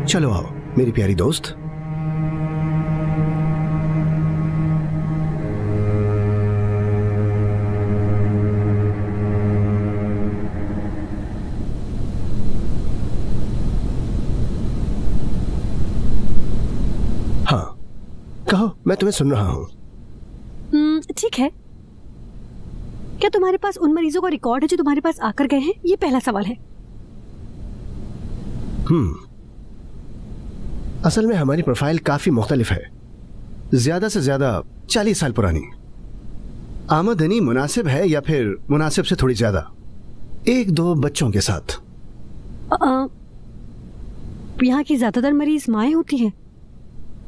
चलो आओ मेरी प्यारी दोस्त। हाँ कहो, मैं तुम्हें सुन रहा हूं। ठीक है। क्या तुम्हारे पास उन मरीजों का रिकॉर्ड है जो तुम्हारे पास आकर गए हैं? ये पहला सवाल है। असल में हमारी प्रोफाइल काफी मुख्तलिफ है, ज्यादा से ज्यादा 40 साल पुरानी। आमदनी मुनासिब है या फिर मुनासिब से थोड़ी ज्यादा, 1-2 बच्चों के साथ। यहाँ की ज्यादातर मरीज माएँ होती हैं।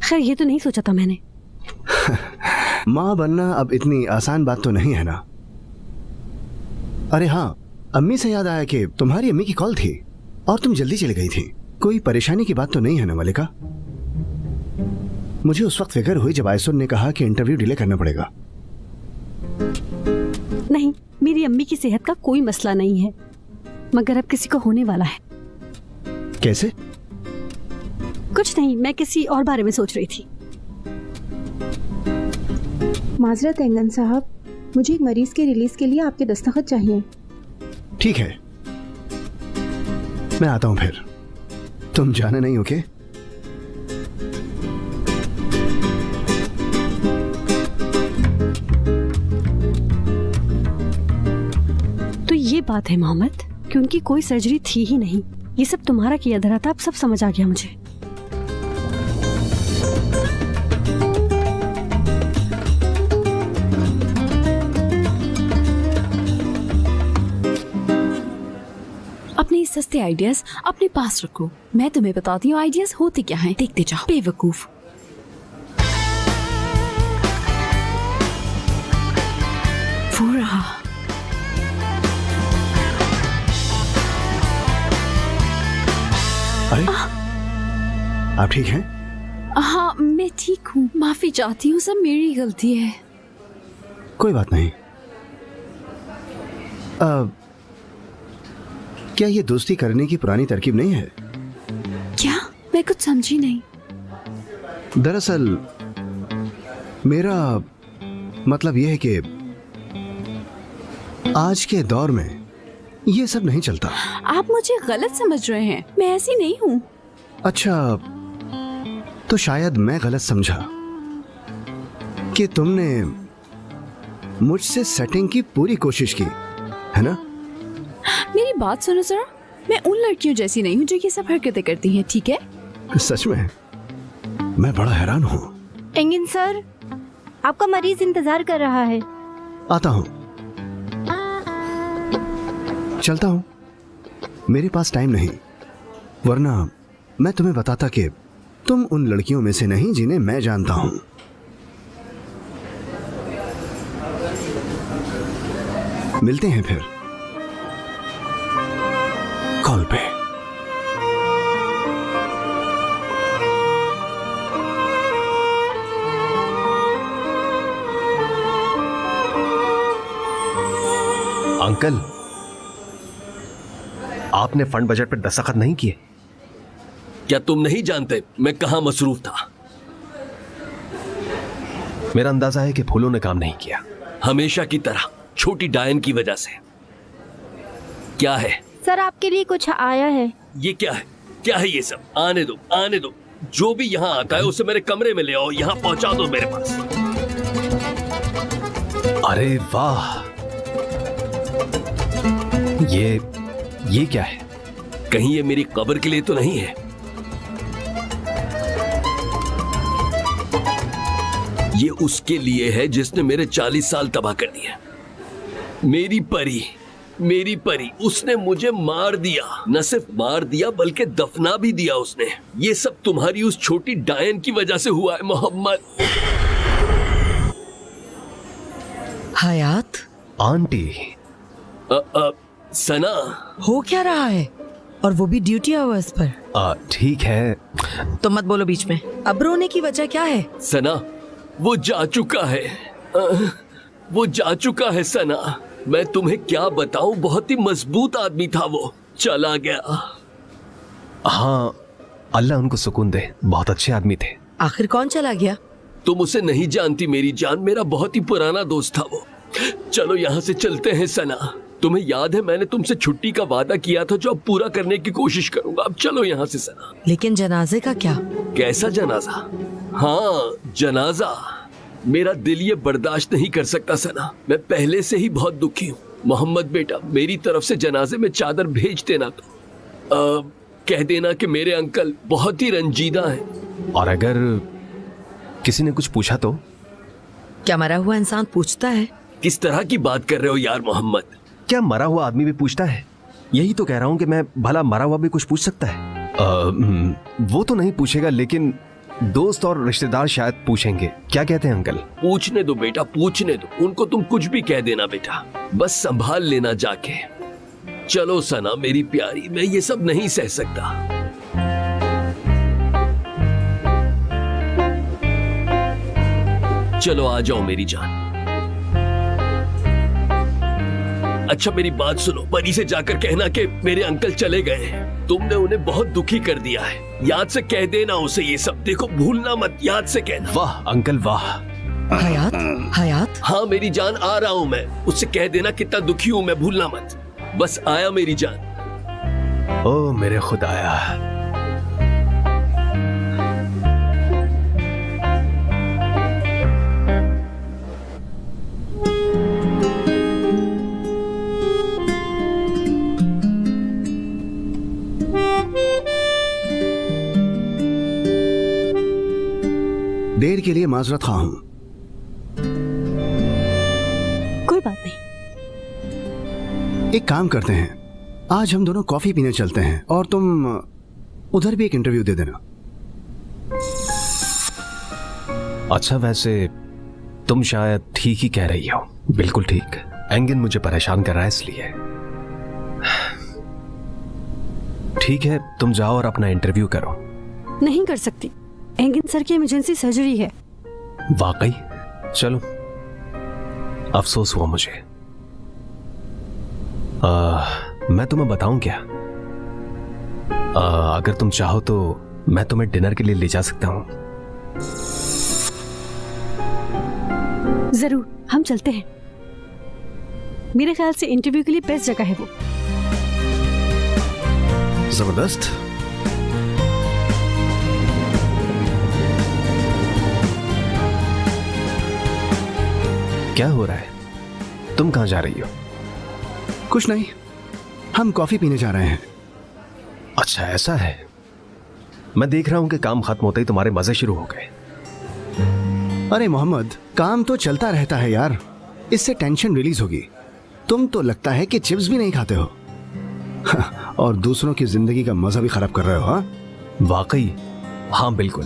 खैर ये तो नहीं सोचा था मैंने। माँ बनना अब इतनी आसान बात तो नहीं है ना। अरे हाँ, अम्मी से याद आया कि तुम्हारी अम्मी की कॉल थी और तुम जल्दी चली गई थी। कोई परेशानी की बात तो नहीं है ना मलिका? मुझे उस वक्त फिक्र हुई जब आयसुन ने कहा कि इंटरव्यू डिले करना पड़ेगा। नहीं, मेरी अम्मी की सेहत का कोई मसला नहीं है, मगर अब किसी को होने वाला है। कैसे? कुछ नहीं, मैं किसी और बारे में सोच रही थी। माजरत एंगन साहब, मुझे एक मरीज के रिलीज के लिए आपके दस्तखत चाहिए। ठीक है, मैं आता हूं फिर। तुम जाना नहीं हो क्या? तो ये बात है मोहम्मद कि उनकी कोई सर्जरी थी ही नहीं। ये सब तुम्हारा किया धरा था। अब सब समझ आ गया मुझे। अपने सस्ते आइडियाज अपने पास रखो। मैं तुम्हें बताती हूँ आइडियाज होते क्या हैं। देखते जाओ बेवकूफ। वो रहा। अरे आप ठीक हैं? हाँ मैं ठीक हूँ, माफी चाहती हूँ, सब मेरी गलती है। कोई बात नहीं। क्या ये दोस्ती करने की पुरानी तरकीब नहीं है? क्या? मैं कुछ समझी नहीं। दरअसल मेरा मतलब यह है कि आज के दौर में ये सब नहीं चलता। आप मुझे गलत समझ रहे हैं, मैं ऐसी नहीं हूँ। अच्छा, तो शायद मैं गलत समझा कि तुमने मुझसे सेटिंग की पूरी कोशिश की, है ना? मेरी बात सुनो जरा, मैं उन लड़कियों जैसी नहीं हूँ जो ये सब हरकतें करती हैं, ठीक है? सच में मैं बड़ा हैरान हूँ। एंगिन सर, आपका मरीज इंतजार कर रहा है। आता हूँ, चलता हूँ। मेरे पास टाइम नहीं, वरना मैं तुम्हें बताता कि तुम उन लड़कियों में से नहीं जिन्हें मैं जानता हूँ। मिलते हैं फिर कॉल पे। अंकल, आपने फंड बजट पर दस्तखत नहीं किए? क्या तुम नहीं जानते मैं कहां मसरूफ था? मेरा अंदाजा है कि फूलों ने काम नहीं किया। हमेशा की तरह छोटी डायन की वजह से। क्या है? सर आपके लिए कुछ आया है। ये क्या है? क्या है ये सब? आने दो, आने दो। जो भी यहाँ आता है उसे मेरे कमरे में ले आओ, यहाँ पहुंचा दो मेरे पास। अरे वाह, ये क्या है? कहीं ये मेरी कब्र के लिए तो नहीं है? ये उसके लिए है जिसने मेरे 40 साल तबाह कर दिए। मेरी परी, उसने मुझे मार दिया। न सिर्फ मार दिया बल्कि दफना भी दिया उसने। ये सब तुम्हारी उस छोटी डायन की वजह से हुआ है मोहम्मद। हयात आंटी। सना, हो क्या रहा है? और वो भी ड्यूटी आवर्स पर। ठीक है, तो मत बोलो बीच में। अब रोने की वजह क्या है? सना, वो जा चुका है। वो जा चुका है सना। मैं तुम्हें क्या बताऊं, बहुत ही मजबूत आदमी था वो, चला गया। हाँ अल्लाह उनको सुकून दे, बहुत अच्छे आदमी थे। आखिर कौन चला गया? तुम उसे नहीं जानती मेरी जान, मेरा बहुत ही पुराना दोस्त था वो। चलो यहाँ से चलते हैं सना। तुम्हें याद है मैंने तुमसे छुट्टी का वादा किया था जो अब पूरा करने की कोशिश करूंगा। अब चलो यहाँ से सना। लेकिन जनाजे का क्या? कैसा जनाजा? हाँ जनाजा। मेरा दिल ये बर्दाश्त नहीं कर सकता सना। मैं पहले से ही बहुत दुखी हूँ। मोहम्मद बेटा, मेरी तरफ से जनाजे में चादर भेज देना। तो कह देना कि मेरे अंकल बहुत ही रंजीदा हैं। और अगर किसी ने कुछ पूछा तो? क्या मरा हुआ इंसान पूछता है? किस तरह की बात कर रहे हो यार मोहम्मद? क्या मरा हुआ आदमी भी पूछता है? यही तो कह रहा हूँ कि मैं भला मरा हुआ भी कुछ पूछ सकता है। वो तो नहीं पूछेगा, लेकिन दोस्त और रिश्तेदार शायद पूछेंगे। क्या कहते हैं अंकल? पूछने दो बेटा, पूछने दो उनको। तुम कुछ भी कह देना बेटा, बस संभाल लेना जाके। चलो सना मेरी प्यारी, मैं ये सब नहीं सह सकता। चलो आ जाओ मेरी जान। अच्छा मेरी बात सुनो, परी से जाकर कहना कि मेरे अंकल चले गए हैं। तुमने उन्हें बहुत दुखी कर दिया है। याद से कह देना उसे ये सब। देखो भूलना मत, याद से कहना। वाह अंकल वाह। हयात, हयात। हाँ मेरी जान, आ रहा हूँ मैं। उससे कह देना कितना दुखी हूँ मैं, भूलना मत। बस आया मेरी जान। ओ मेरे खुदाया। देर के लिए माजरत खा हूं। कोई बात नहीं। एक काम करते हैं, आज हम दोनों कॉफी पीने चलते हैं और तुम उधर भी एक इंटरव्यू दे देना। अच्छा वैसे तुम शायद ठीक ही कह रही हो। बिल्कुल ठीक। एंगिन मुझे परेशान कर रहा है इसलिए। ठीक है, तुम जाओ और अपना इंटरव्यू करो। नहीं कर सकती, एंगिन सर की इमरजेंसी सर्जरी है। वाकई? चलो, अफसोस हुआ मुझे। मैं तुम्हें बताऊं क्या? अगर तुम चाहो तो मैं तुम्हें डिनर के लिए ले जा सकता हूं। जरूर, हम चलते हैं। मेरे ख्याल से इंटरव्यू के लिए बेस्ट जगह है वो। जबरदस्त। क्या हो रहा है? तुम कहां जा रही हो? कुछ नहीं, हम कॉफी पीने जा रहे हैं। अच्छा ऐसा है। मैं देख रहा हूं कि काम खत्म होते ही तुम्हारे मजे शुरू हो गए। अरे मोहम्मद, काम तो चलता रहता है यार, इससे टेंशन रिलीज होगी। तुम तो लगता है कि चिप्स भी नहीं खाते हो और दूसरों की जिंदगी का मजा भी खराब कर रहे हो। हाँ वाकई? हाँ बिल्कुल।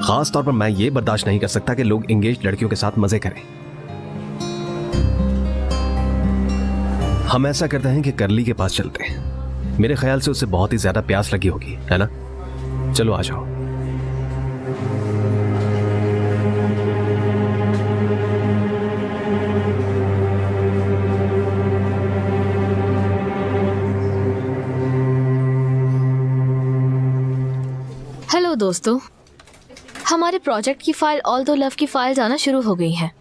खास तौर पर मैं ये बर्दाश्त नहीं कर सकता कि लोग एंगेज लड़कियों के साथ मजे करें। हम ऐसा करते हैं कि करली के पास चलते हैं। मेरे ख्याल से उसे बहुत ही ज्यादा प्यास लगी होगी, है ना? चलो आ जाओ। हेलो दोस्तों, हमारे प्रोजेक्ट की फाइल ऑल दो लव की फाइल आना शुरू हो गई है।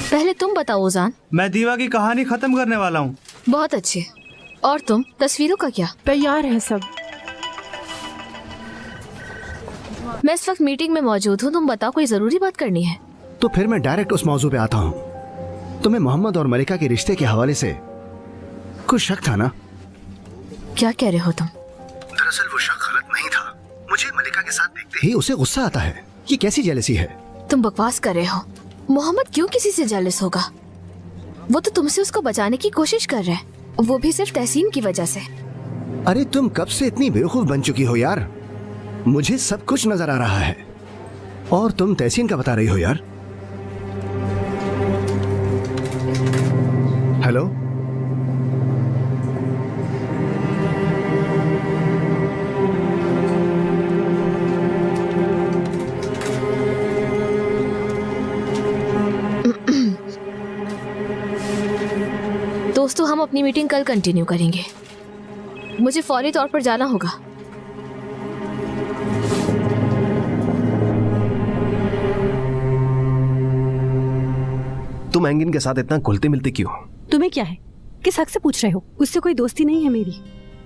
पहले तुम बताओ उजान। मैं दीवा की कहानी खत्म करने वाला हूँ। बहुत अच्छे। और तुम? तस्वीरों का क्या? तैयार है सब। मैं इस वक्त मीटिंग में मौजूद हूँ। तुम बताओ, कोई जरूरी बात करनी है? तो फिर मैं डायरेक्ट उस मौजू पे आता हूँ। तुम्हें मोहम्मद और मलिका के रिश्ते के हवाले से कुछ शक था ना? क्या कह रहे हो तुम? दरअसल वो शक गलत नहीं था। मुझे मलिका के साथ देखते ही उसे गुस्सा आता है। ये कैसी जेलसी है? तुम बकवास कर रहे हो। मोहम्मद क्यों किसी से जेलस होगा? वो तो तुमसे उसको बचाने की कोशिश कर रहा है, वो भी सिर्फ तहसीन की वजह से। अरे तुम कब से इतनी बेवकूफ बन चुकी हो यार? मुझे सब कुछ नजर आ रहा है और तुम तहसीन का बता रही हो यार। हेलो, दोस्तों, हम अपनी मीटिंग कल कंटिन्यू करेंगे। मुझे फौरी तौर पर जाना होगा। तुम एंगिन के साथ इतना घुलते मिलते क्यों? तुम्हें क्या है? किस हक से पूछ रहे हो? उससे कोई दोस्ती नहीं है मेरी।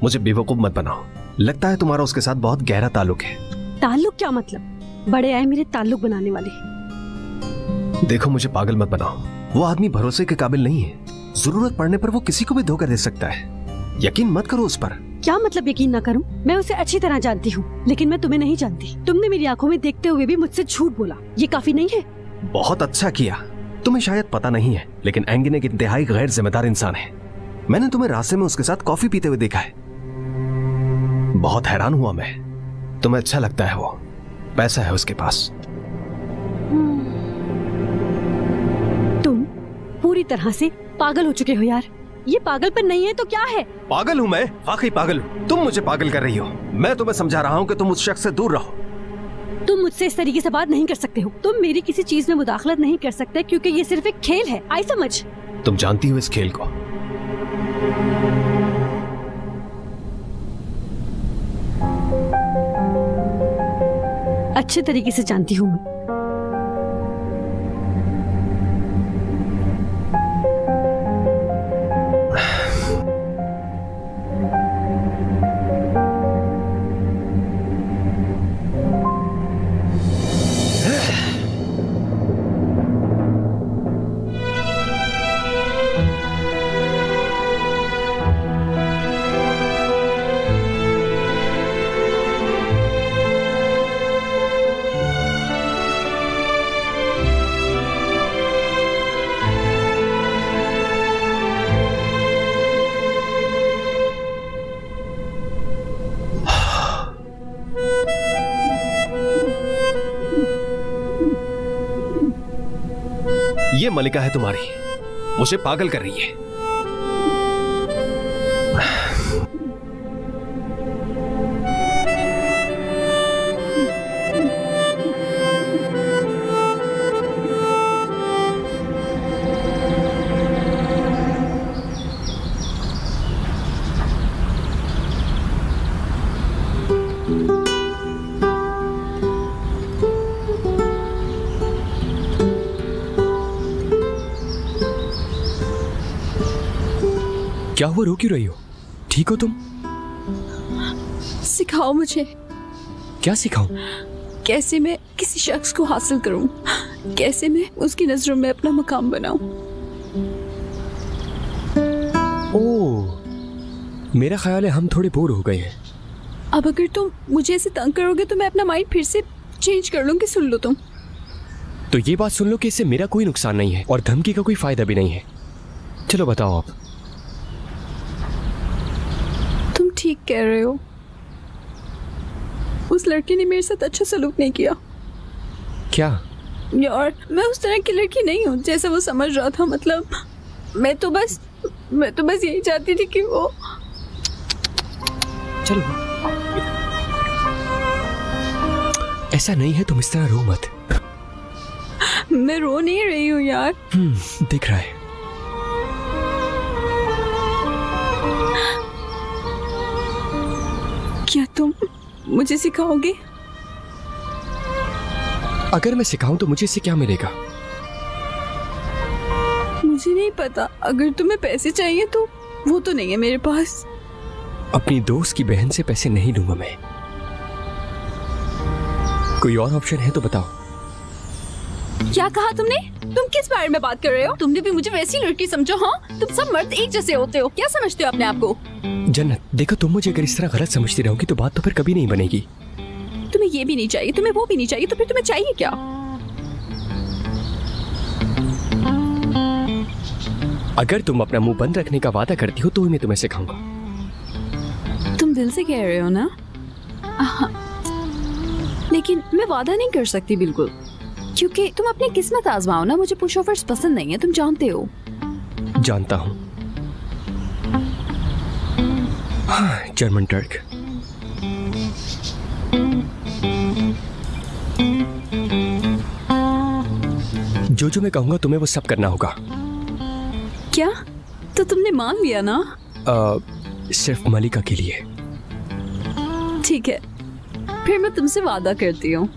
मुझे बेवकूफ मत बनाओ। लगता है तुम्हारा उसके साथ बहुत गहरा ताल्लुक है। ताल्लुक क्या मतलब? बड़े आए मेरे ताल्लुक बनाने वाले। देखो, मुझे पागल मत बनाओ। वो आदमी भरोसे के काबिल नहीं है। जरूरत पड़ने पर वो किसी को भी धोखा दे सकता है। यकीन मत करो उस पर। क्या मतलब यकीन ना करूं? मैं उसे अच्छी तरह जानती हूँ, लेकिन मैं तुम्हें नहीं जानती। तुमने मेरी आंखों में देखते हुए भी मुझसे झूठ बोला। ये काफी नहीं है? बहुत अच्छा किया। तुम्हें शायद पता नहीं है, लेकिन एंगिन एक इंतहाई गैर जिम्मेदार इंसान है। मैंने तुम्हें रास्ते में उसके साथ कॉफी पीते हुए देखा है। बहुत हैरान हुआ मैं। तुम्हें अच्छा लगता है वो। पैसा है उसके पास। तुम पूरी तरह से पागल हो चुके हो यार। ये पागलपन नहीं है तो क्या है? पागल हूं मैं, वाकई पागल हूं। तुम मुझे पागल कर रही हो। मैं तुम्हें समझा रहा हूं कि तुम उस शख्स से दूर रहो। तुम मुझसे इस तरीके से बात नहीं कर सकते हो। तुम मेरी किसी चीज में मुदाखलत नहीं कर सकते, क्योंकि ये सिर्फ एक खेल है। आई समझ? तुम जानती हो इस खेल को। अच्छे तरीके से जानती हूँ मैं। ये मलिका है तुम्हारी, मुझे पागल कर रही है। क्या हुआ, रो क्यों रही हो? ठीक हो तुम? सिखाओ मुझे, क्या सिखाऊं? कैसे मैं किसी शख्स को हासिल करूं, कैसे मैं उसकी नजरों में अपना मकाम बनाऊं। ओह, मेरा ख्याल है हम थोड़े बोर हो गए हैं। अब अगर तुम मुझे ऐसे तंग करोगे तो मैं अपना माइंड फिर से चेंज कर लूंगी। सुन लो तुम। तो ये बात सुन लो कि इससे मेरा कोई नुकसान नहीं है और धमकी का कोई फायदा भी नहीं है। चलो बताओ आप। तुम ठीक कह रहे हो। उस लड़की ने मेरे साथ अच्छा सलूक नहीं किया। क्या? यार, मैं उस तरह की लड़की नहीं हूँ जैसा वो समझ रहा था। मतलब मैं तो बस यही चाहती थी कि वो। चलो, ऐसा नहीं है, तुम इस तरह रो मत। मैं रो नहीं रही हूँ यार। दिख रहा है। क्या तुम मुझे सिखाओगे? अगर मैं सिखाऊं तो मुझे इससे क्या मिलेगा? मुझे नहीं पता। अगर तुम्हें पैसे चाहिए तो वो तो नहीं है मेरे पास। अपनी दोस्त की बहन से पैसे नहीं लूंगा मैं। कोई और ऑप्शन है तो बताओ। क्या कहा तुमने? तुम किस बारे में बात कर रहे हो? तुमने भी मुझे वैसी लड़की समझो? हाँ, तुम सब मर्द एक जैसे होते हो। क्या समझते हो अपने आप को? जन्नत, देखो, तुम मुझे अगर इस तरह गलत समझती रहोगी तो बात तो फिर कभी नहीं बनेगी। तुम्हें ये भी नहीं चाहिए, तुम्हें वो भी नहीं चाहिए, तो फिर तुम्हें चाहिए क्या? अगर तुम अपना मुंह बंद रखने का वादा करती हो तो मैं तुम्हें सिखाऊंगा। तुम दिल से कह रहे हो ना? लेकिन मैं वादा नहीं कर सकती बिल्कुल, क्योंकि तुम अपनी किस्मत आजमाओ ना। मुझे पुश ओवर्स पसंद नहीं है, तुम जानते हो। जानता हूं। German Turk. जो मैं कहूंगा तुम्हें वो सब करना होगा। क्या? तो तुमने मान लिया ना? सिर्फ मलिका के लिए। ठीक है, फिर मैं तुमसे वादा करती हूँ,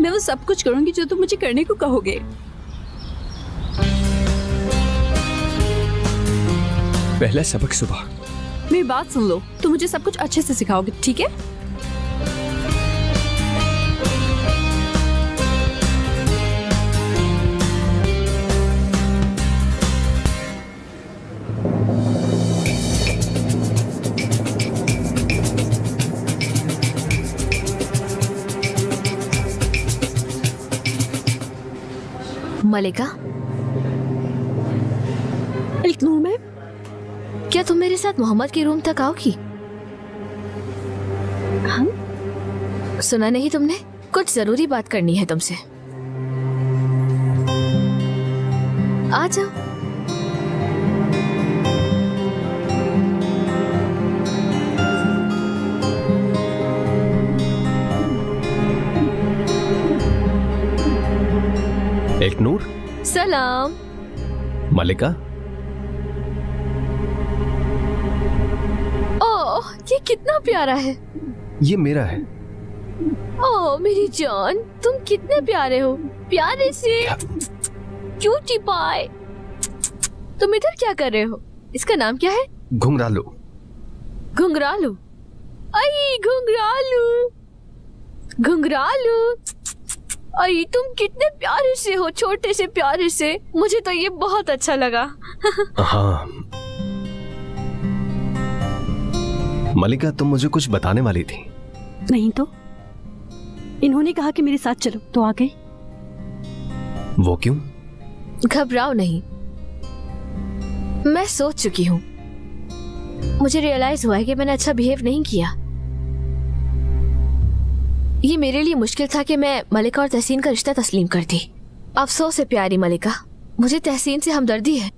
मैं वो सब कुछ करूंगी जो तुम मुझे करने को कहोगे। पहला सबक सुबह। मेरी बात सुन लो, तुम मुझे सब कुछ अच्छे से सिखाओगे, ठीक है? मलिका, इल्तनूर मैम, क्या तुम मेरे साथ मोहम्मद के रूम तक आओगी? हाँ? सुना नहीं तुमने? कुछ जरूरी बात करनी है तुमसे। आ जाओ। इल्तनूर। सलाम। मलिका। ओह, ये कितना प्यारा है। ये मेरा है। ओह मेरी जान, तुम कितने प्यारे हो, प्यारे से क्यूटी पाई। तुम इधर क्या कर रहे हो? इसका नाम क्या है? घुंघरालू। घुंघरालू? आई घुंघरालू, घुंघरालू। आई तुम कितने प्यारे से हो, छोटे से प्यारे से। मुझे तो ये बहुत अच्छा लगा। हाँ मलिका, तुम मुझे कुछ बताने वाली थी। नहीं तो इन्होंने कहा कि मेरे साथ चलो तो आ गई। वो क्यों? घबराओ नहीं, मैं सोच चुकी हूँ। मुझे रियलाइज हुआ है कि मैंने अच्छा बिहेव नहीं किया। ये मेरे लिए मुश्किल था कि मैं मलिका और तहसीन का रिश्ता तस्लीम करती। अफसोस है प्यारी मलिका, मुझे तहसीन से हमदर्दी है।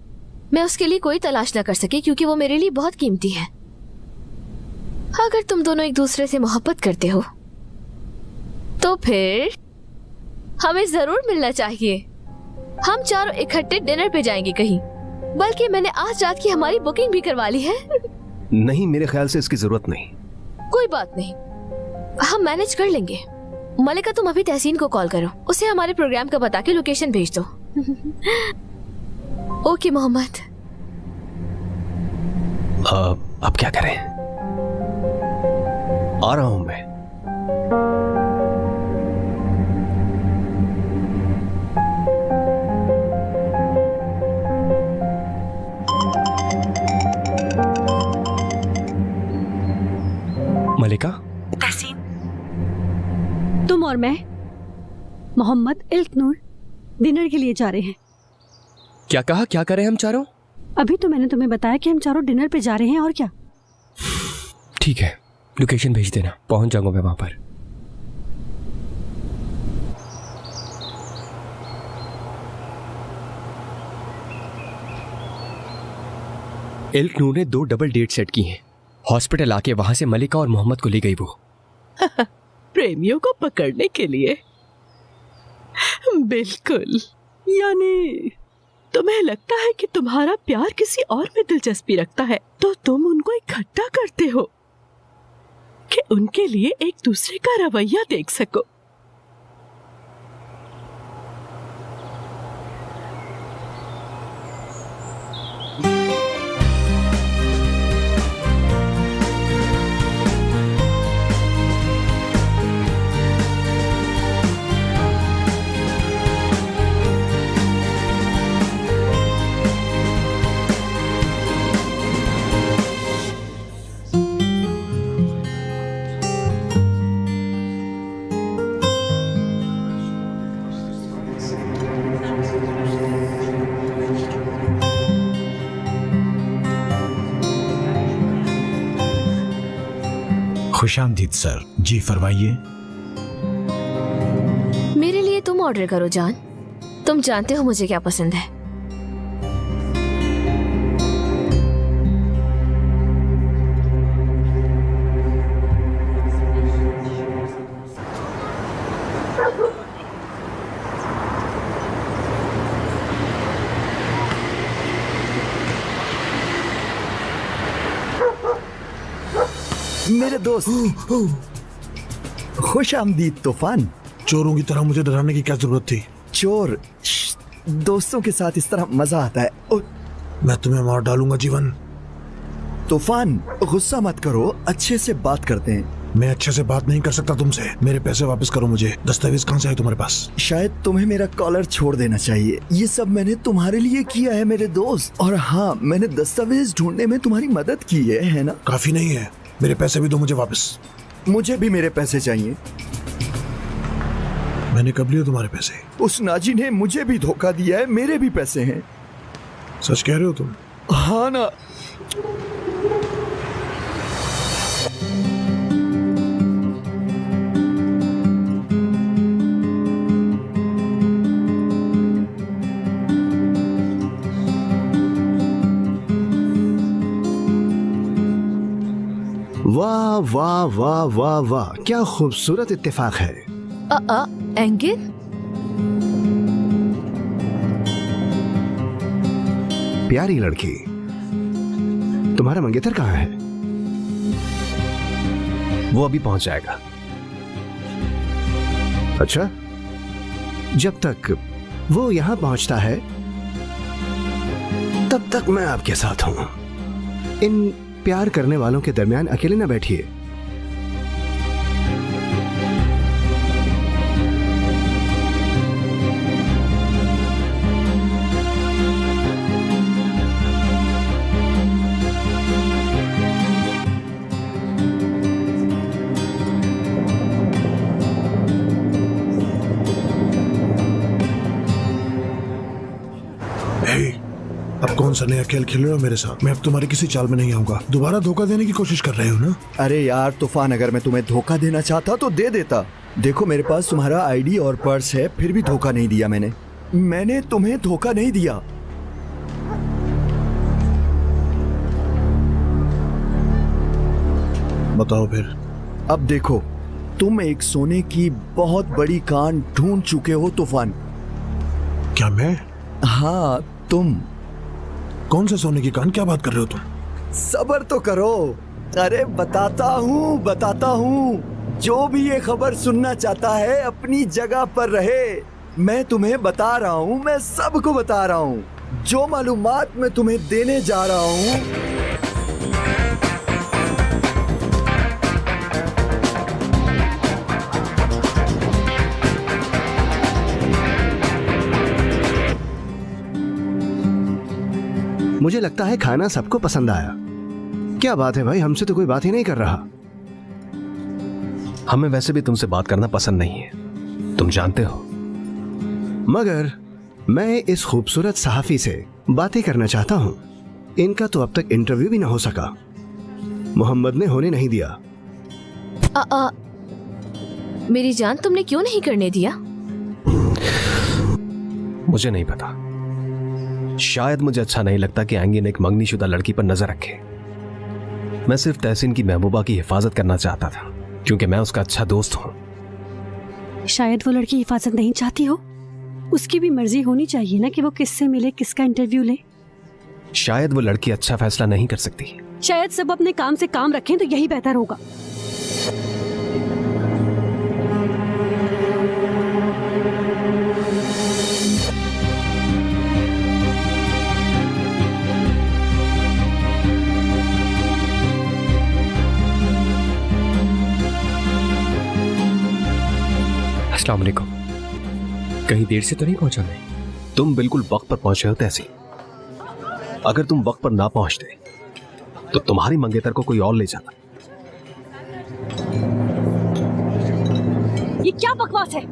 मैं उसके लिए कोई तलाश न कर सकी क्योंकि वो मेरे लिए बहुत कीमती है। अगर तुम दोनों एक दूसरे से मोहब्बत करते हो तो फिर हमें जरूर मिलना चाहिए। हम चारों इकट्ठे डिनर पे जाएंगे कहीं। बल्कि मैंने आज रात की हमारी बुकिंग भी करवा ली है। नहीं, मेरे ख्याल से इसकी जरूरत नहीं। कोई बात नहीं, हम मैनेज कर लेंगे। मलिका, तुम अभी तहसीन को कॉल करो, उसे हमारे प्रोग्राम का बता के लोकेशन भेज दो। ओके मोहम्मद। अब क्या करें? आ रहा हूं मैं। मलिका। तहसीन, तुम और मैं मोहम्मद इल्तनूर डिनर के लिए जा रहे हैं। क्या कहा? क्या करें हम चारों? अभी तो मैंने तुम्हें बताया कि हम चारों डिनर पे जा रहे हैं, और क्या। ठीक है, लोकेशन भेज देना, पहुंच जाऊंगा मैं वहां पर। इल्तनूर ने 2 डबल डेट सेट की हैं। हॉस्पिटल आके वहां से मलिका और मोहम्मद को ले गई वो। प्रेमियों को पकड़ने के लिए? बिल्कुल। यानी तुम्हें लगता है कि तुम्हारा प्यार किसी और में दिलचस्पी रखता है तो तुम उनको इकट्ठा करते हो कि उनके लिए एक दूसरे का रवैया देख सको। खुशामदीद सर। जी फरमाइए। मेरे लिए तुम ऑर्डर करो जान, तुम जानते हो मुझे क्या पसंद है। मेरे दोस्त, खुश आमदीद तूफान। चोरों की तरह मुझे डराने की क्या जरूरत थी? चोर दोस्तों के साथ इस तरह मजा आता है। मैं तुम्हें मार डालूंगा जीवन। तूफान, गुस्सा मत करो, अच्छे से बात करते हैं। मैं अच्छे से बात नहीं कर सकता तुमसे। मेरे पैसे वापस करो मुझे। दस्तावेज कहाँ से है तुम्हारे पास? शायद तुम्हें मेरा कॉलर छोड़ देना चाहिए। ये सब मैंने तुम्हारे लिए किया है मेरे दोस्त। और हाँ, मैंने दस्तावेज ढूंढने में तुम्हारी मदद की है ना? काफी नहीं है, मेरे पैसे भी दो मुझे वापस। मुझे भी मेरे पैसे चाहिए। मैंने कब लिए तुम्हारे पैसे? उस नाजी ने मुझे भी धोखा दिया है, मेरे भी पैसे हैं। सच कह रहे हो तुम? हाँ ना। वाह वाह वाह वाह वाह, क्या खूबसूरत इत्तेफाक है। एंगिन, प्यारी लड़की, तुम्हारा मंगेतर कहाँ है? वो अभी पहुंच जाएगा। अच्छा, जब तक वो यहां पहुंचता है तब तक मैं आपके साथ हूं। इन प्यार करने वालों के दरमियान अकेले न बैठिए। अब कौन सा नया खेल खेल रहे हो मेरे साथ? मैं अब तुम्हारी किसी चाल में नहीं आऊंगा। दोबारा धोखा देने की कोशिश कर रहे हो ना? अरे यार तूफान, अगर मैं तुम्हें धोखा देना चाहता तो दे देता। देखो मेरे पास तुम्हारा आईडी और पर्स है, फिर भी धोखा नहीं दिया मैंने तुम्हें धोखा नहीं दिया। बताओ फिर। अब देखो, तुम एक सोने की बहुत बड़ी कान ढूंढ चुके हो तूफान। क्या मैं? हाँ तुम। कौन से सोने की कान? क्या बात कर रहे हो तुम? सब्र तो करो। अरे बताता हूँ। जो भी ये खबर सुनना चाहता है अपनी जगह पर रहे। मैं तुम्हें बता रहा हूँ, मैं सबको बता रहा हूँ जो मालूमात मैं तुम्हें देने जा रहा हूँ। मुझे लगता है खाना सबको पसंद आया। क्या बात है भाई, हमसे तो कोई बात ही नहीं कर रहा। हमें वैसे भी तुमसे बात करना पसंद नहीं है, तुम जानते हो। मगर मैं इस खूबसूरत सहाफी से बातें करना चाहता हूं। इनका तो अब तक इंटरव्यू भी ना हो सका। मोहम्मद ने होने नहीं दिया। मेरी जान, तुमने क्यों नहीं करने दिया? मुझे नहीं पता। शायद मुझे अच्छा नहीं लगता कि एंगिन एक मंगनीशुदा लड़की पर नजर रखे। मैं सिर्फ तहसीन की महबूबा की हिफाजत करना चाहता था, क्योंकि मैं उसका अच्छा दोस्त हूं। शायद वो लड़की हिफाजत नहीं चाहती हो। उसकी भी मर्जी होनी चाहिए ना कि वो किससे मिले, किसका इंटरव्यू ले। शायद वो लड़की अच्छा फैसला नहीं कर सकती। शायद सब अपने काम से काम रखें तो यही बेहतर होगा। अस्सलाम वालेकुम। कहीं देर से तो नहीं पहुंचा मैं? तुम बिल्कुल वक्त पर पहुंचे हो तहसीन। अगर तुम वक्त पर ना पहुंचते तो तुम्हारी मंगेतर को कोई और ले जाता। ये क्या बकवास है?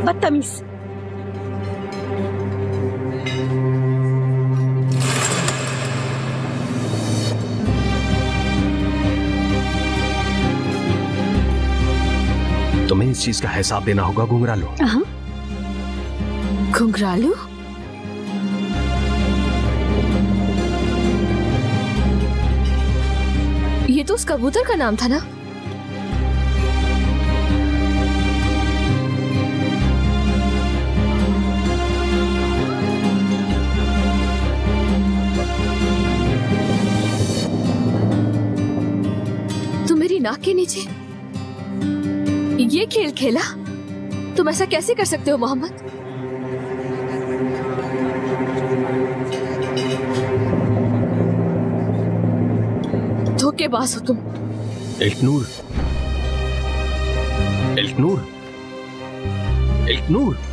बदतमीज। तुम्हें इस चीज का हिसाब देना होगा घुंघरालू। घुंघरालू? ये तो उस कबूतर का नाम था ना? तो मेरी नाक के नीचे ये खेल खेला? तुम ऐसा कैसे कर सकते हो मोहम्मद? धोखेबाज हो तुम। इल्तनूर, इल्तनूर, इल्तनूर।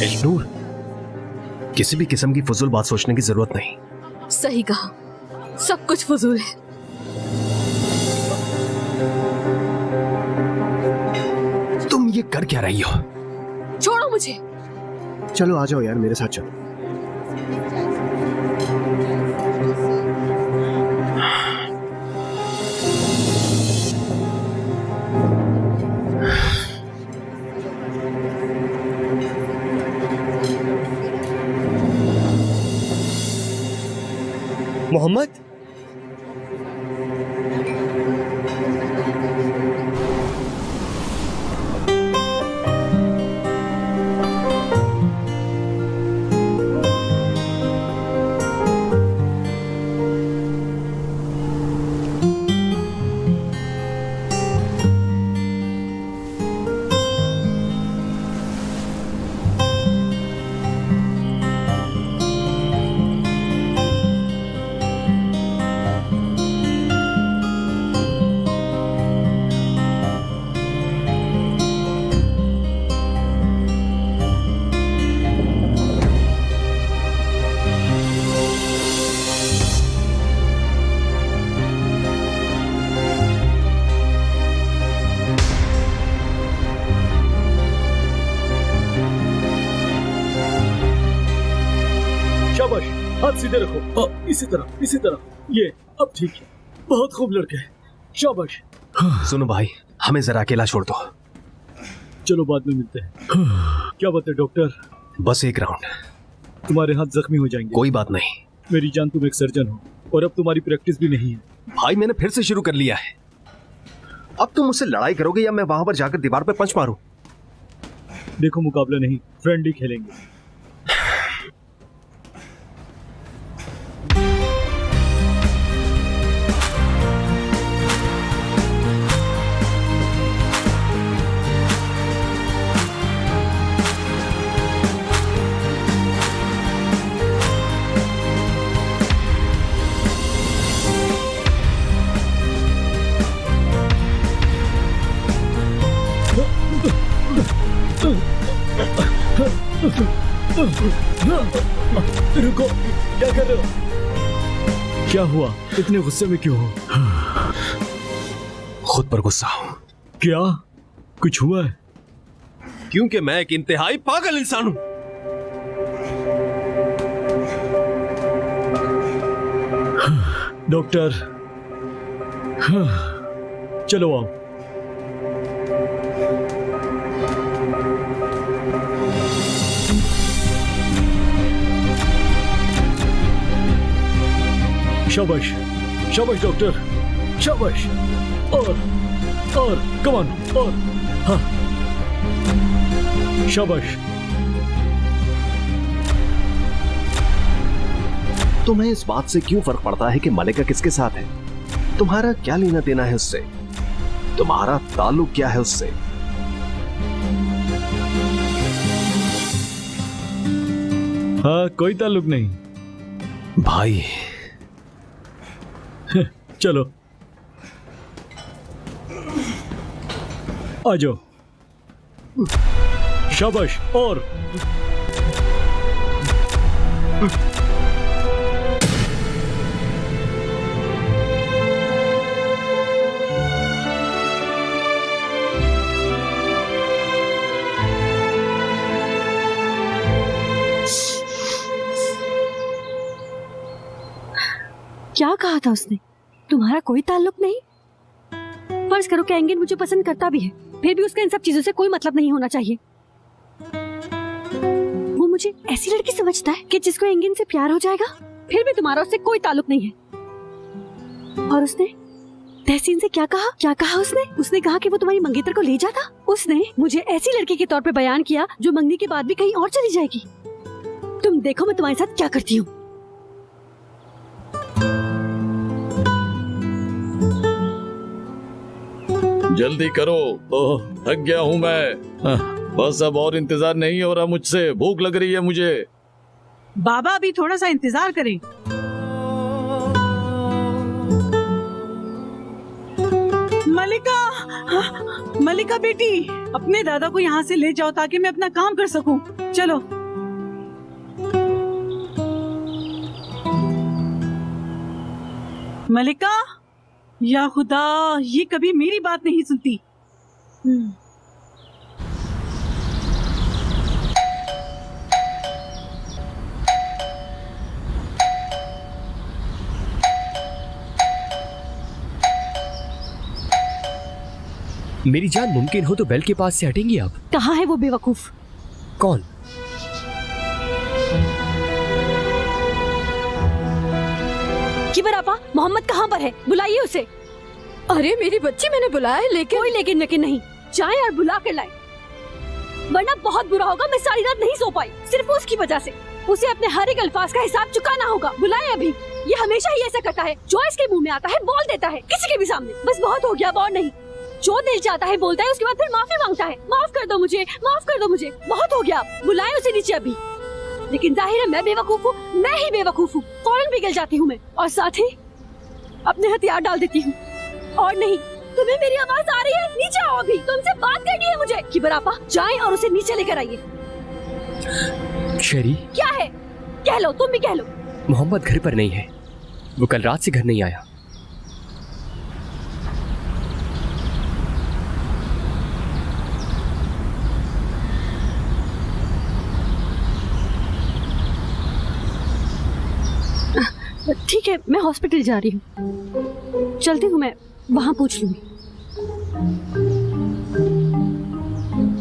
इल्तनूर, किसी भी किस्म की फजूल बात सोचने की जरूरत नहीं। सही कहा, सब कुछ फजूल है। तुम ये कर क्या रही हो? छोड़ो मुझे। चलो आ जाओ यार, मेरे साथ चलो। मोहम्मद, शाबाश, हाथ सीधे रखो। इसी तरह, इसी तरह। ये अब ठीक है। बहुत खूब लड़के। शाबाश। सुनो भाई, हमें जरा अकेला छोड़ दो। चलो बाद में मिलते हैं। क्या बात है डॉक्टर? बस एक राउंड। तुम्हारे हाथ जख्मी हो जाएंगे। कोई बात नहीं। मेरी जान, तुम एक सर्जन हो और अब तुम्हारी प्रैक्टिस भी नहीं है। भाई मैंने फिर से शुरू कर लिया है। अब तुम मुझसे लड़ाई करोगे या मैं वहां पर जाकर दीवार पर पंच मारूं? देखो, मुकाबला नहीं, फ्रेंडली खेलेंगे। रुको, क्या कर रहे हो? क्या हुआ? इतने गुस्से में क्यों हो? खुद पर गुस्सा हूं। क्या कुछ हुआ है? क्योंकि मैं एक इंतहाई पागल इंसान हूं। डॉक्टर, चलो आओ। शाबाश, शाबाश डॉक्टर, शाबाश। और कम ऑन, और हाँ, शाबाश। तुम्हें इस बात से क्यों फर्क पड़ता है कि मलिका किसके साथ है? तुम्हारा क्या लेना देना है उससे? तुम्हारा ताल्लुक क्या है उससे? हाँ, कोई ताल्लुक नहीं भाई। चलो आ जाओ। शाबाश। और क्या कहा था उसने? तुम्हारा कोई ताल्लुक नहीं? फर्ज करो कि एंगिन मुझे पसंद करता भी है, फिर भी उसका इन सब चीजों से कोई मतलब नहीं होना चाहिए। वो मुझे ऐसी लड़की समझता है कि जिसको एंगिन से प्यार हो जाएगा, फिर भी तुम्हारा उससे कोई ताल्लुक नहीं है। और उसने तहसीन से क्या कहा? क्या कहा उसने? उसने कहा कि वो तुम्हारी मंगेतर को ले जाता। उसने मुझे ऐसी लड़की के तौर पे बयान किया जो मंगनी के बाद भी कहीं और चली जाएगी। तुम देखो मैं तुम्हारे साथ क्या करती हूँ। जल्दी करो, ओह थक गया हूँ मैं। बस अब और इंतजार नहीं हो रहा मुझसे, भूख लग रही है मुझे। बाबा अभी थोड़ा सा इंतजार करें। मलिका, मलिका बेटी, अपने दादा को यहाँ से ले जाओ ताकि मैं अपना काम कर सकूं। चलो। मलिका, या खुदा, ये कभी मेरी बात नहीं सुनती। मेरी जान, मुमकिन हो तो बेल के पास से हटेंगी आप? कहाँ है वो बेवकूफ? कौन? किबर आपा, मोहम्मद कहाँ पर है? बुलाइए उसे। अरे मेरी बच्ची, मैंने बुलाया है, लेकिन कोई लेकिन वेकिन नहीं, जाए और बुला कर लाए, वरना बहुत बुरा होगा। मैं सारी रात नहीं सो पाई सिर्फ उसकी वजह से। उसे अपने हर एक अल्फाज का हिसाब चुकाना होगा। बुलाए अभी। ये हमेशा ही ऐसा करता है, जो इसके मुंह में आता है बोल देता है, किसी के भी सामने। बस बहुत हो गया, और नहीं। जो दिल चाहता है बोलता है, उसके बाद फिर माफी मांगता है। माफ कर दो मुझे, माफ कर दो मुझे, बहुत हो गया। बुलाए उसे नीचे अभी। लेकिन जाहिर है मैं बेवकूफ हूँ, मैं ही बेवकूफ हूँ। फौरन पिघल जाती हूँ मैं, और साथ ही अपने हथियार डाल देती हूँ। और नहीं, तुम्हें मेरी आवाज आ रही है? नीचे आओ अभी, तुमसे बात करनी है मुझे। किबर आपा, जाएं और उसे नीचे लेकर आइए। शेरी, क्या है? कह लो, तुम भी कह लो। मोहम्मद घर पर नहीं है, वो कल रात से घर नहीं आया। ठीक है, मैं हॉस्पिटल जा रही हूँ, चलती हूँ मैं, वहाँ पूछ लूंगी।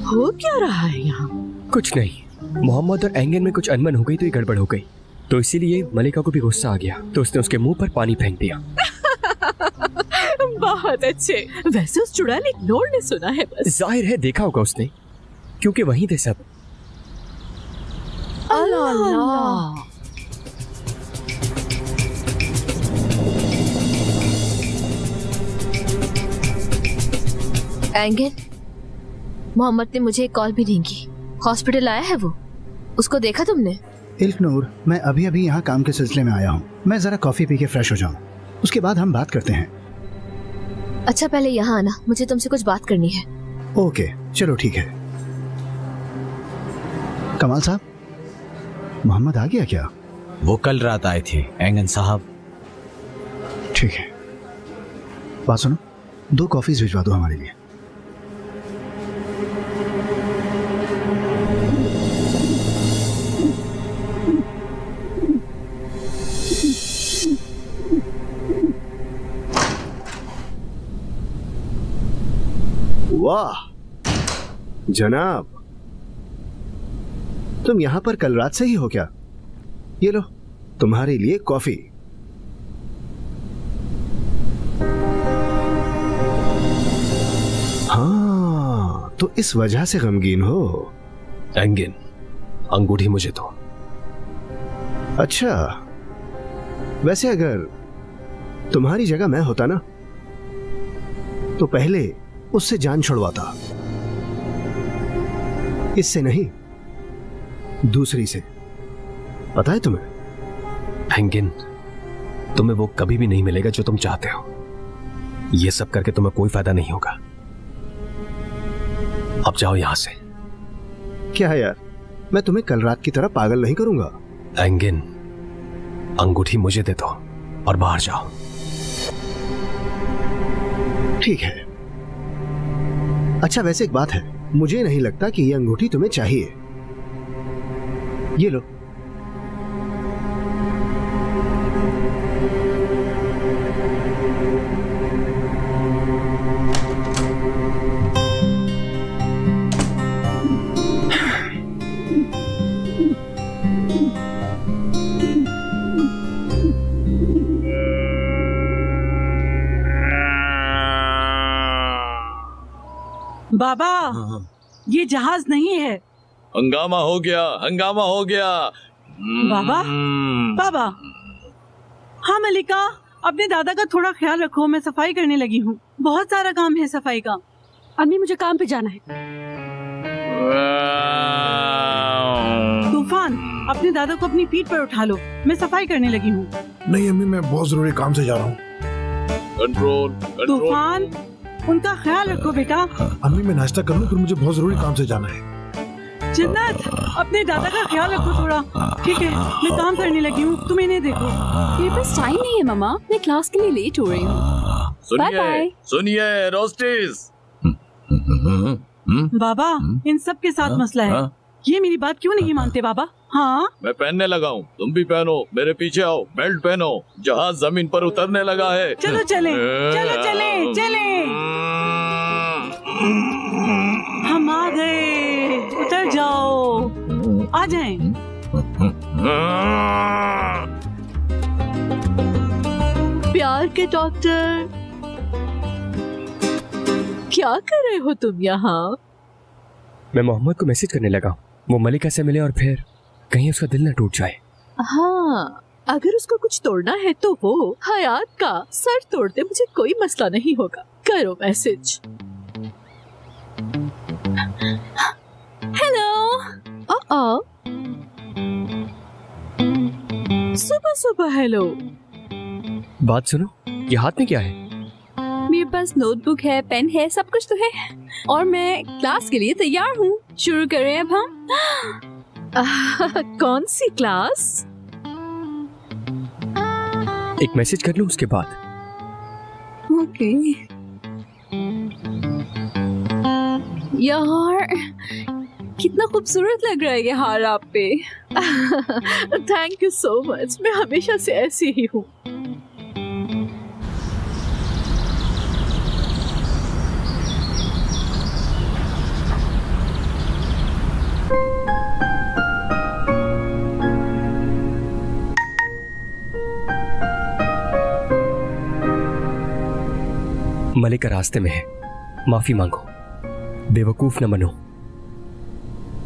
हो क्या रहा है यहाँ? कुछ नहीं, मोहम्मद और एंगन में कुछ अनबन हो गई तो ये गड़बड़ हो गई, तो इसीलिए मलिका को भी गुस्सा आ गया, तो उसने उसके मुंह पर पानी फेंक दिया। बहुत अच्छे। वैसे उस चुड़ैल इग्नोर ने सुना है बस। जाहिर है देखा होगा उसने, क्योंकि वहीं थे सब। अल्लाह। एंगन, मोहम्मद ने मुझे एक कॉल भी नहीं की। हॉस्पिटल आया है वो, उसको देखा तुमने? इल्कनूर, मैं अभी अभी यहाँ काम के सिलसिले में आया हूँ। मैं जरा कॉफी पी के फ्रेश हो जाऊँ, उसके बाद हम बात करते हैं। अच्छा, पहले यहाँ आना, मुझे तुमसे कुछ बात करनी है। ओके, चलो ठीक है। कमाल साहब, मोहम्मद आ गया क्या? वो कल रात आए थे एंगन साहब। ठीक है, बात सुनो, 2 कॉफीज भिजवा दो हमारे लिए। वाह जनाब, तुम यहां पर कल रात से ही हो क्या? ये लो, तुम्हारे लिए कॉफी। हाँ, तो इस वजह से गमगीन हो। एंगन, अंगूठी मुझे दो। अच्छा, वैसे अगर तुम्हारी जगह मैं होता ना, तो पहले उससे जान छुड़वाता। इससे नहीं, दूसरी से। पता है तुम्हें? एंगन, तुम्हें वो कभी भी नहीं मिलेगा जो तुम चाहते हो। ये सब करके तुम्हें कोई फायदा नहीं होगा। अब जाओ यहां से। क्या है यार, मैं तुम्हें कल रात की तरह पागल नहीं करूंगा। एंगन, अंगूठी मुझे दे दो और बाहर जाओ। ठीक है। अच्छा, वैसे एक बात है, मुझे नहीं लगता कि ये अंगूठी तुम्हें चाहिए। ये लो। बाबा, ये जहाज नहीं है। हंगामा हो गया, हंगामा हो गया। बाबा, बाबा। हाँ मलिका, अपने दादा का थोड़ा ख्याल रखो, मैं सफाई करने लगी हूँ। बहुत सारा काम है सफाई का। अम्मी मुझे काम पे जाना है। तूफान, अपने दादा को अपनी पीठ पर उठा लो, मैं सफाई करने लगी हूँ। नहीं अम्मी, मैं बहुत जरूरी काम से जा रहा हूँ। कंट्रोल, तूफान, उनका ख्याल रखो बेटा। अम्मी मैं नाश्ता कर लूँ, फिर मुझे बहुत जरूरी काम से जाना है। जन्नत, अपने दादा का ख्याल रखो थोड़ा। ठीक है, मैं काम करने लगी हूँ, तुम इन्हें देखो। मेरे पास टाइम नहीं है मामा, मैं क्लास के लिए लेट हो रही हूँ। Bye bye. सुनिए रोस्टिस। बाबा, इन सब के साथ मसला है। ये मेरी बात क्यों नहीं मानते बाबा? हाँ, मैं पहनने लगा हूँ, तुम भी पहनो। मेरे पीछे आओ, बेल्ट पहनो। जहाज जमीन पर उतरने लगा है। चलो चले, चलो चले, चले। हम आ गए, उतर जाओ, आ जाएं। प्यार के डॉक्टर, क्या कर रहे हो तुम यहाँ? मैं मोहम्मद को मैसेज करने लगा, वो मलिका से मिले और फिर कहीं उसका दिल न टूट जाए। हाँ, अगर उसको कुछ तोड़ना है तो वो हयात का सर तोड़ दे, मुझे कोई मसला नहीं होगा। करो मैसेज। हेलो। सुबह सुबह हेलो। बात सुनो, ये हाथ में क्या है? मेरे पास नोटबुक है, पेन है, सब कुछ तो है और मैं क्लास के लिए तैयार हूँ। शुरू करें अब हम। कौन सी क्लास? एक मैसेज कर लूं उसके बाद। ओके। यार कितना खूबसूरत लग रहा है ये हार आप पे। थैंक यू सो मच, मैं हमेशा से ऐसी ही हूँ। मलिका रास्ते में है, माफी मांगो। बेवकूफ न बनो।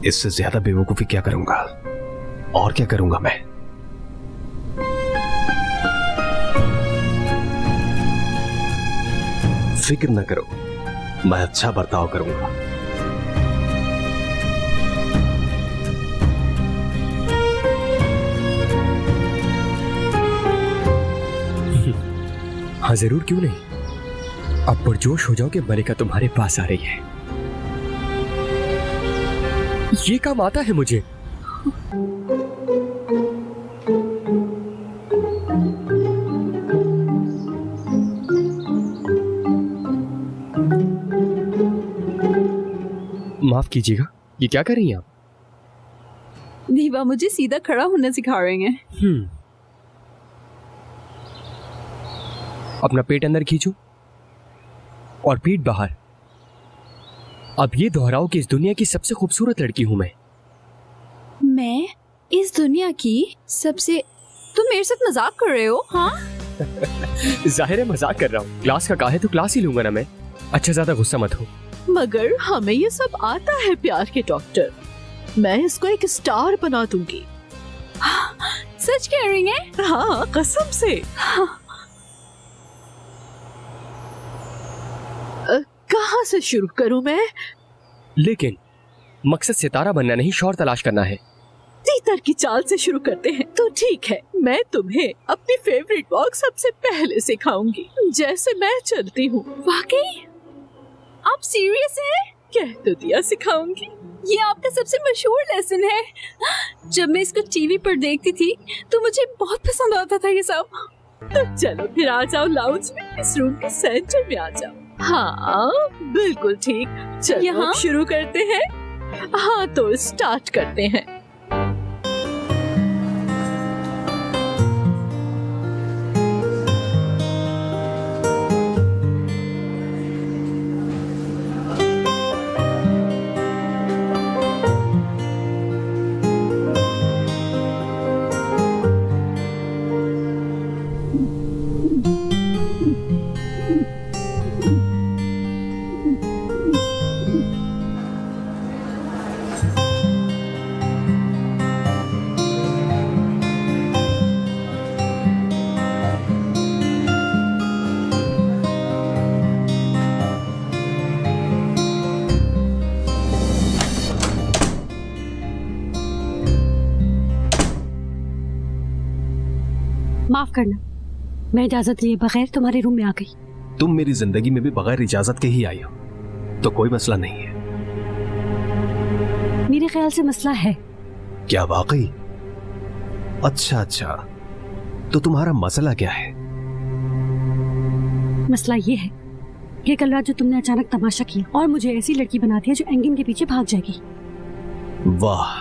इससे ज्यादा बेवकूफी क्या करूंगा? और क्या करूंगा मैं? फिक्र न करो, मैं अच्छा बर्ताव करूंगा। हाँ जरूर, क्यों नहीं। अब पुरजोश हो जाओ कि मलिका तुम्हारे पास आ रही है। ये काम आता है मुझे। माफ कीजिएगा, ये क्या कर रही हैं आप? दीवा मुझे सीधा खड़ा होना सिखा रहे हैं। अपना पेट अंदर खींचो और पीठ बाहर। अब ये दोहराओ कि इस दुनिया की सबसे खूबसूरत लड़की हूं मैं। मैं इस दुनिया की सबसे... तुम मेरे साथ मजाक कर रहे हो? हाँ। जाहिर है मजाक कर रहा हूँ। क्लास का कहा है तो क्लास ही लूंगा ना मैं। अच्छा ज्यादा गुस्सा मत हो। मगर हमें ये सब आता है प्यार के डॉक्टर। मैं इसको एक स्टार बना दूंगी। सच कह रही हैं? हाँ, कसम से। कहाँ से शुरू करूं मैं? लेकिन मकसद सितारा बनना नहीं, शौहर तलाश करना है। तीतर की चाल से शुरू करते हैं तो ठीक है। मैं तुम्हें अपनी फेवरेट वॉक सबसे पहले सिखाऊंगी, जैसे मैं चलती हूँ। वाकई? आप सीरियस हैं? कह तो दिया सिखाऊंगी। ये आपका सबसे मशहूर लेसन है। जब मैं इसको टीवी पर देखती थी तो मुझे बहुत पसंद आता था ये सब। तो चलो फिर आ जाओ लाउंज में, इस रूम के सेंटर में आ जाओ। हाँ बिल्कुल ठीक। चलो यहाँ? शुरू करते हैं। हाँ तो स्टार्ट करते हैं। माफ करना, मैं इजाजत लिए बगैर तुम्हारे रूम में आ गई। तुम मेरी जिंदगी में भी बगैर इजाजत के ही आई हो, तो कोई मसला नहीं है। मेरे ख्याल से मसला है। क्या वाकई? अच्छा, तो तुम्हारा मसला क्या है? मसला ये है कि कल रात जो तुमने अचानक तमाशा किया और मुझे ऐसी लड़की बना दिया जो एंगिन के पीछे भाग जाएगी। वाह,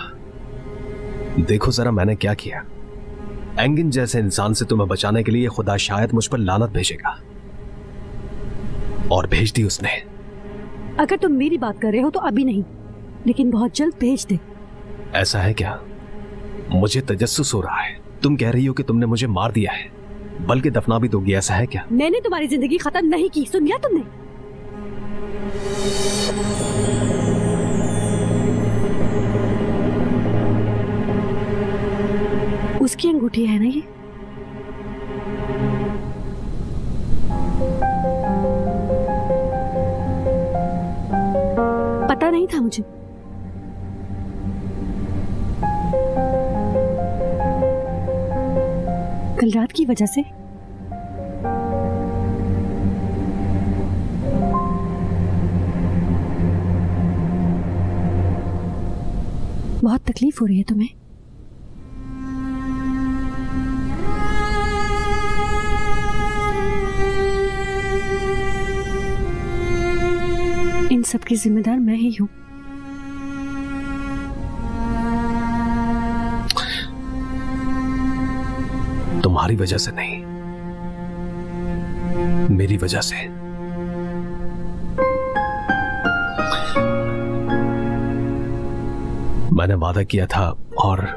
देखो जरा मैंने क्या किया। एंगिन जैसे इंसान से तुम्हें बचाने के लिए खुदा शायद मुझ पर लानत भेजेगा, और भेज दी उसने। अगर तुम मेरी बात कर रहे हो तो अभी नहीं, लेकिन बहुत जल्द भेज दे। ऐसा है क्या? मुझे तजस्सुस हो रहा है। तुम कह रही हो कि तुमने मुझे मार दिया है, बल्कि दफना भी दोगी, ऐसा है क्या? मैंने तुम्हारी जिंदगी खत्म नहीं की, सुन लिया तुमने? उसकी अंगूठी है ना ये? पता नहीं था मुझे। कल रात की वजह से बहुत तकलीफ हो रही है तुम्हें? इन सब की जिम्मेदार मैं ही हूं। तुम्हारी वजह से नहीं, मेरी वजह से। मैंने वादा किया था और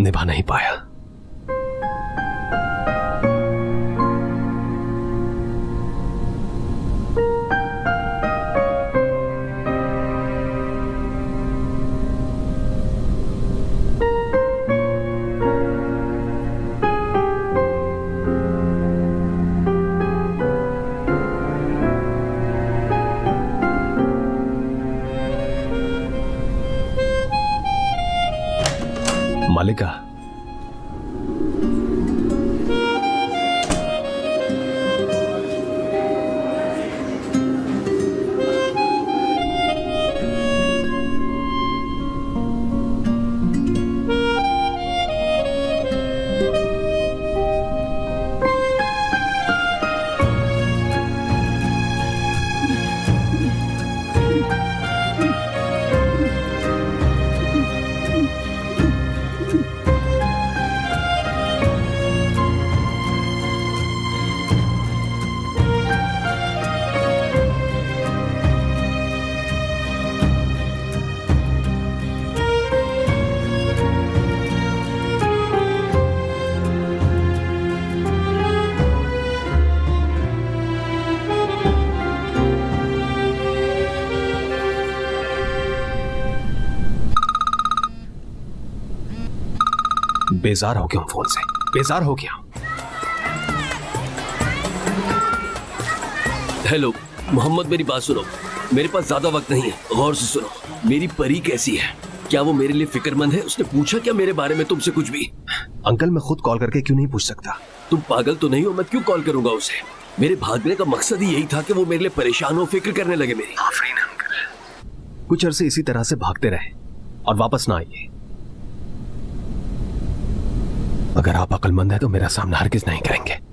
निभा नहीं पाया। मालिका, बेजार हो गया हूं, फोन से बेजार हो गया। हेलो मोहम्मद, मेरी बात सुनो। मेरे पास ज्यादा वक्त नहीं है, गौर से सुनो। मेरी परी कैसी है? क्या वो मेरे लिए फिक्रमंद है? उसने पूछा क्या मेरे बारे में तुमसे कुछ भी? अंकल, मैं खुद कॉल करके क्यों नहीं पूछ सकता? तुम पागल तो नहीं हो? मैं क्यों कॉल करूंगा उसे? मेरे भागने का मकसद ही यही था कि वो मेरे लिए परेशान हो, फिक्र करने लगे मेरी। आफरीन अंकल, कुछ अरसे इसी तरह से भागते रहे और वापस ना आइए। अगर आप अक्लमंद हैं तो मेरा सामना हरगिज नहीं करेंगे।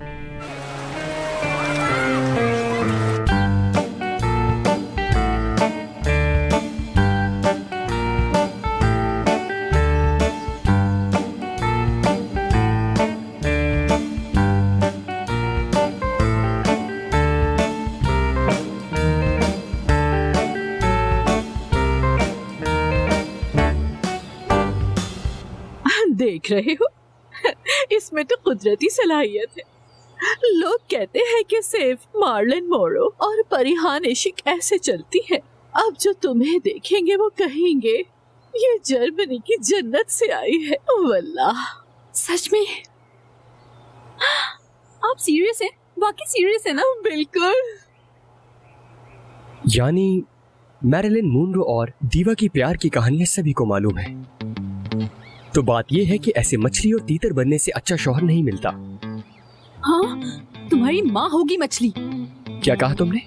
देख रहे हो, इसमें तो कुदरती सलाहियत है। लोग कहते हैं कि सिर्फ मार्लिन मोरो और परिहान इशिक ऐसे चलती है। अब जो तुम्हें देखेंगे वो कहेंगे ये जर्मनी की जन्नत से आई है। वल्लाह, सच में? आप सीरियस हैं? वाकई सीरियस है ना? बिल्कुल। यानी मैरिलिन मोनरो और दीवा की प्यार की कहानियां सभी को मालूम है। तो बात यह है कि ऐसे मछली और तीतर बनने से अच्छा शौहर नहीं मिलता। हाँ, तुम्हारी माँ होगी मछली। क्या कहा तुमने?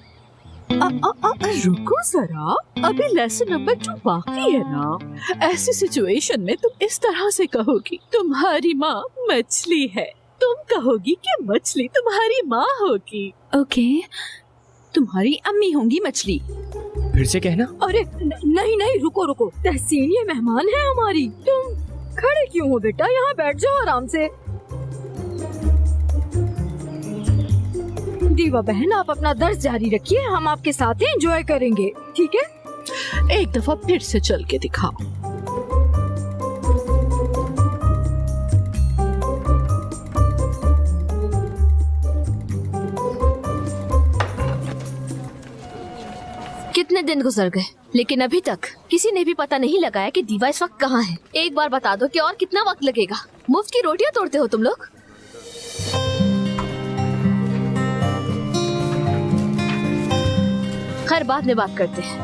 रुको जरा, अभी लेसन नंबर 2 बाकी है ना। ऐसी सिचुएशन में तुम इस तरह से कहोगी तुम्हारी माँ मछली है, तुम कहोगी कि मछली तुम्हारी माँ होगी। ओके, तुम्हारी अम्मी होंगी मछली। फिर से कहना। अरे नहीं नहीं, रुको रुको, तहसीन ये मेहमान है हमारी। तुम खड़े क्यों हो बेटा, यहाँ बैठ जाओ आराम से। दीवा बहन, आप अपना दर्स जारी रखिए, हम आपके साथ एंजॉय करेंगे, ठीक है? एक दफा फिर से चल के दिखाओ। कितने दिन गुजर गए लेकिन अभी तक किसी ने भी पता नहीं लगाया कि दीवा इस वक्त कहाँ है। एक बार बता दो कि और कितना वक्त लगेगा। मुफ्त की रोटियां तोड़ते हो तुम लोग। खैर, बाद में बात करते हैं।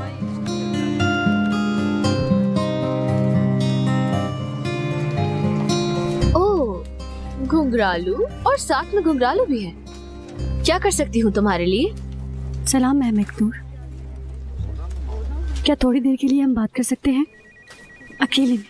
ओह, घुंघरालू, और साथ में घुंघरालू भी है। क्या कर सकती हूँ तुम्हारे लिए? सलाम मैम मखनूर, क्या थोड़ी देर के लिए हम बात कर सकते हैं अकेले में?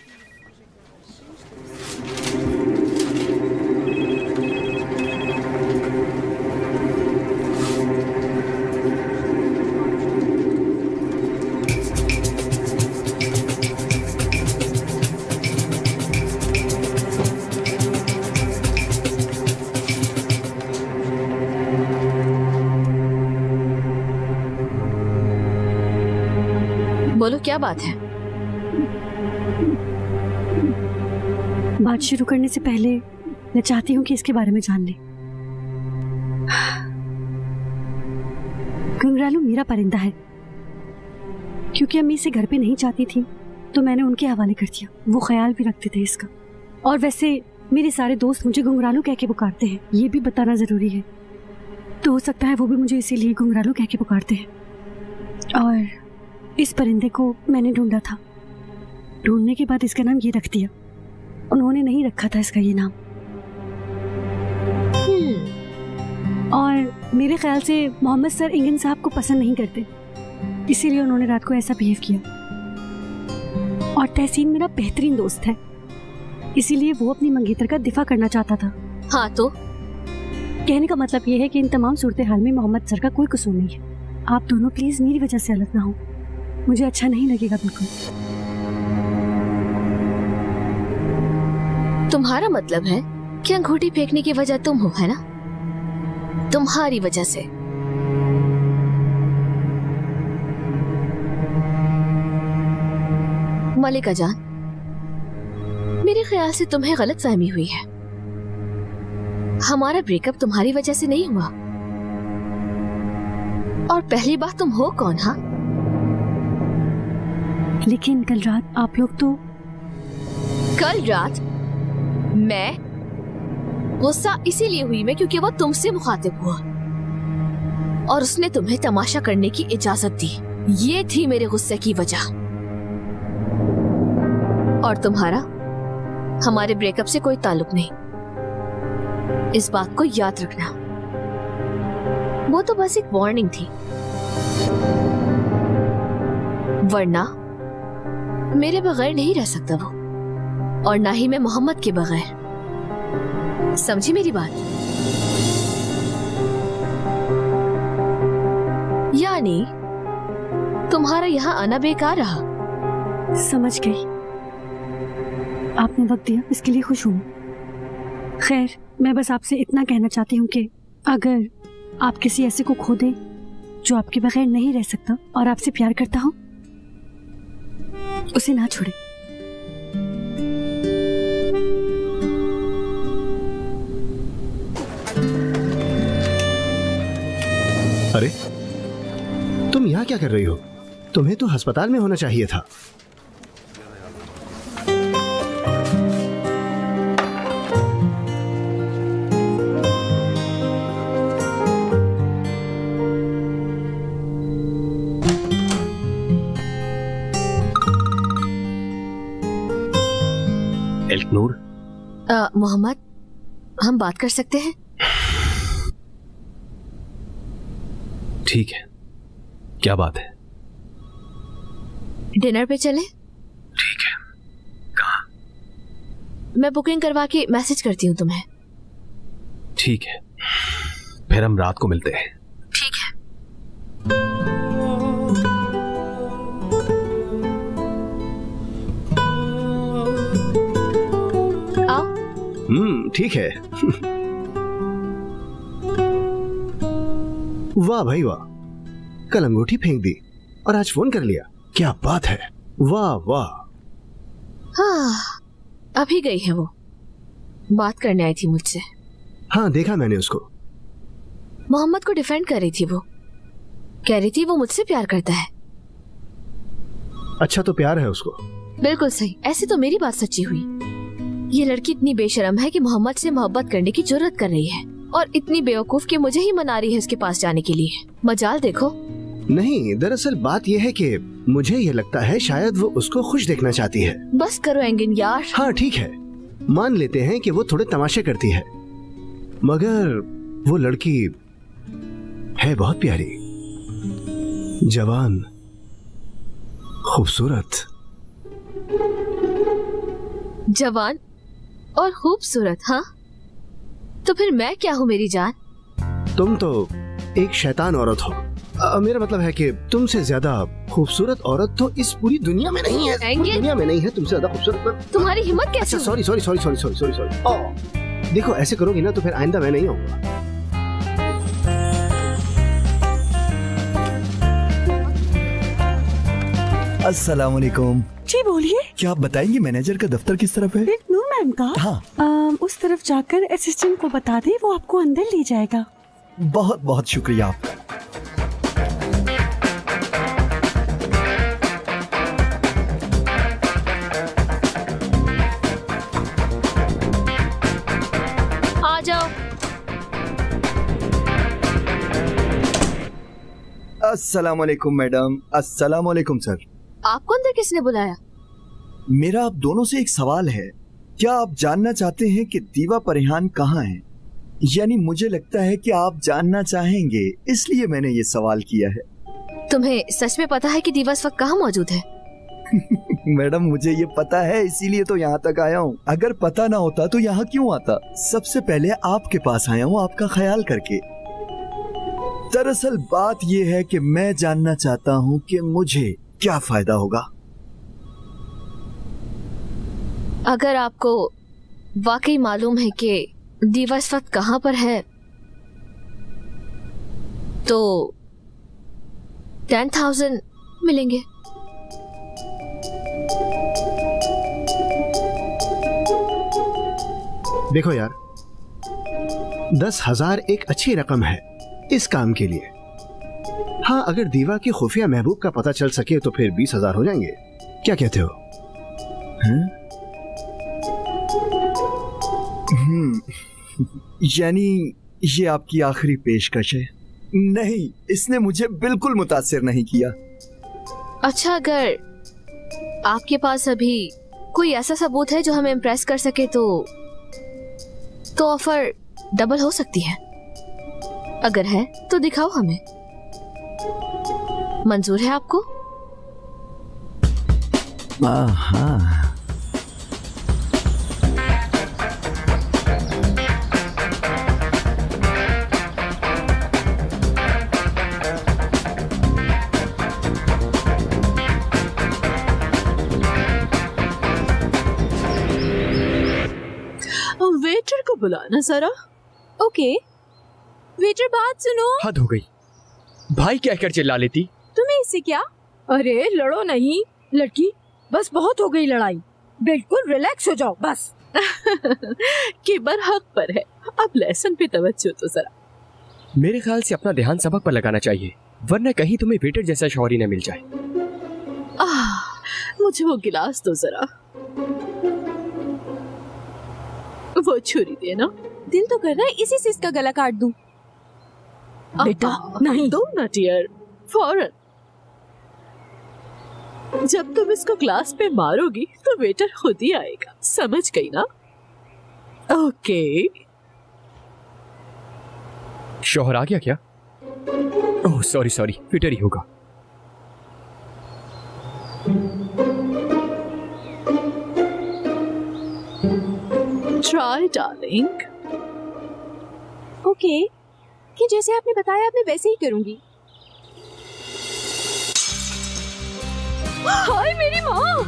बोलो, क्या बात है? बात शुरू करने से पहले मैं चाहती हूँ कि इसके बारे में जान ले। घुंघरालू मेरा परिंदा है। क्योंकि अम्मी इसे घर पे नहीं चाहती थी तो मैंने उनके हवाले कर दिया। वो ख्याल भी रखते थे इसका। और वैसे मेरे सारे दोस्त मुझे घुंघरालू कह के पुकारते हैं, ये भी बताना जरूरी है। तो हो सकता है वो भी मुझे इसीलिए घुंघरालू कह के पुकारते हैं। और इस परिंदे को मैंने ढूंढा था। ढूंढने के बाद इसका नाम ये रख दिया। उन्होंने नहीं रखा था इसका ये नाम। और मेरे ख्याल से मोहम्मद सर इंगन साहब को पसंद नहीं करते, इसीलिए उन्होंने रात को ऐसा बिहेव किया। और तहसीन मेरा बेहतरीन दोस्त है, इसीलिए वो अपनी मंगेतर का दिफा करना चाहता था। हाँ, तो कहने का मतलब ये है कि इन तमाम सूरत हाल में मोहम्मद सर का कोई कसूर नहीं है। आप दोनों प्लीज मेरी वजह से अलग ना हो, मुझे अच्छा नहीं लगेगा बिल्कुल। तुम्हारा मतलब है कि अंगूठी फेंकने की वजह तुम हो, है ना? तुम्हारी वजह से। मलिका जान, मेरे ख्याल से तुम्हें गलतफहमी हुई है। हमारा ब्रेकअप तुम्हारी वजह से नहीं हुआ। और पहली बात, तुम हो कौन? हाँ, लेकिन कल रात आप लोग तो... कल रात मैं गुस्सा इसीलिए हुई मैं क्योंकि वो तुमसे मुखातिब हुआ और उसने तुम्हें तमाशा करने की इजाजत दी। ये थी मेरे गुस्से की वजह। और तुम्हारा हमारे ब्रेकअप से कोई ताल्लुक नहीं, इस बात को याद रखना। वो तो बस एक वार्निंग थी, वरना मेरे बगैर नहीं रह सकता वो, और ना ही मैं मोहम्मद के बगैर। समझी मेरी बात? यानी तुम्हारा यहाँ आना बेकार रहा। समझ गई, आपने वक्त दिया इसके लिए खुश हूँ। खैर, मैं बस आपसे इतना कहना चाहती हूँ कि अगर आप किसी ऐसे को खो दें जो आपके बगैर नहीं रह सकता और आपसे प्यार करता हो, उसे ना छोड़े। अरे, तुम यहाँ क्या कर रही हो? तुम्हें तो अस्पताल में होना चाहिए था। नूर, मोहम्मद, हम बात कर सकते हैं? ठीक है, क्या बात है? डिनर पे चले? ठीक है, कहाँ? मैं बुकिंग करवा के मैसेज करती हूँ तुम्हें। ठीक है, फिर हम रात को मिलते हैं। ठीक है। आओ। ठीक है। वाह भाई वाह, कल अंगूठी फेंक दी और आज फोन कर लिया, क्या बात है, वाह वाह। हाँ, अभी गई है वो, बात करने आई थी मुझसे। हाँ देखा मैंने उसको। मोहम्मद को डिफेंड कर रही थी वो, कह रही थी वो मुझसे प्यार करता है। अच्छा तो प्यार है उसको? बिल्कुल सही, ऐसी तो मेरी बात सच्ची हुई। ये लड़की इतनी बेशर्म है कि मोहम्मद से मोहब्बत करने की जुर्रत कर रही है और इतनी बेवकूफ कि मुझे ही मना रही है उसके पास जाने के लिए। मजाल देखो। नहीं, दरअसल बात यह है कि मुझे ये लगता है शायद वो उसको खुश देखना चाहती है। बस करो एंगिन यार। हाँ ठीक है, मान लेते हैं कि वो थोड़े तमाशे करती है, मगर वो लड़की है बहुत प्यारी, जवान, खूबसूरत। जवान और खूबसूरत? हाँ, तो फिर मैं क्या हूँ मेरी जान? तुम तो एक शैतान औरत हो। मेरा मतलब है कि तुमसे ज्यादा खूबसूरत औरत तो इस पूरी दुनिया में नहीं है। पूरी दुनिया में नहीं है तुमसे ज्यादा खूबसूरत। तुम्हारी हिम्मत कैसे? अच्छा sorry sorry sorry sorry sorry sorry sorry. देखो ऐसे करोगी ना तो फिर आइंदा मैं नहीं आऊंगा। अस्सलाम वालेकुम। जी बोलिए। क्या आप बताएंगे मैनेजर का दफ्तर किस तरफ है? नूर मैम का? हाँ। उस तरफ जाकर असिस्टेंट को बता दे, वो आपको अंदर ले जाएगा। बहुत बहुत शुक्रिया आपका। आ जाओ। अस्सलाम वालेकुम मैडम। अस्सलाम वालेकुम सर। आपको अंदर किसने बुलाया? मेरा आप दोनों से एक सवाल है, क्या आप जानना चाहते हैं कि दीवा परिहान कहाँ है? यानी मुझे लगता है कि आप जानना चाहेंगे, इसलिए मैंने ये सवाल किया है। तुम्हें सच में पता है कि दीवा इस वक्त कहाँ मौजूद है? मैडम मुझे ये पता है, इसीलिए तो यहाँ तक आया हूँ। अगर पता ना होता तो यहाँ क्यों आता? सबसे पहले आपके पास आया हूँ आपका ख्याल करके। दरअसल बात ये है कि मैं जानना चाहता हूँ कि मुझे क्या फायदा होगा। अगर आपको वाकई मालूम है कि दीवा इस वक्त कहाँ पर है तो 10,000 मिलेंगे। देखो यार, 10,000 एक अच्छी रकम है इस काम के लिए। हाँ, अगर दीवा की खुफिया महबूब का पता चल सके तो फिर 20,000 हो जाएंगे। क्या कहते हो? यानी ये आपकी आखिरी पेशकश है? नहीं, इसने मुझे बिल्कुल मुतासिर नहीं किया। अच्छा, अगर आपके पास अभी कोई ऐसा सबूत है जो हमें इम्प्रेस कर सके तो ऑफर डबल हो सकती है। अगर है तो दिखाओ हमें। मंजूर है आपको? हाँ। वेटर को बुलाना जरा। ओके। वेटर बात सुनो। हद हो गई, भाई क्या कर चिल्ला लेती? तुम्हें इससे क्या? अरे लड़ो नहीं लड़की, बस बहुत हो गई लड़ाई, बिल्कुल रिलैक्स हो जाओ बस। किबर हक पर है, अब लेसन पे तवज्जो तो जरा। मेरे ख्याल से अपना ध्यान सबक पर लगाना चाहिए, वरना कहीं तुम्हें वेटर जैसा शौहरी न मिल जाए। मुझे वो गिलास दो जरा। वो छुरी देना। दिल तो कर रहा है इसी से इसका गला काट दूं। बेटा नहीं दो ना डियर, फौरन। जब तुम इसको क्लास पे मारोगी तो वेटर खुद ही आएगा, समझ गई ना? ओके। शौहर आ गया क्या? ओह सॉरी सॉरी, वेटर ही होगा। Try darling. ओके, कि जैसे आपने बताया मैं वैसे ही करूंगी। हाय मेरी माँ!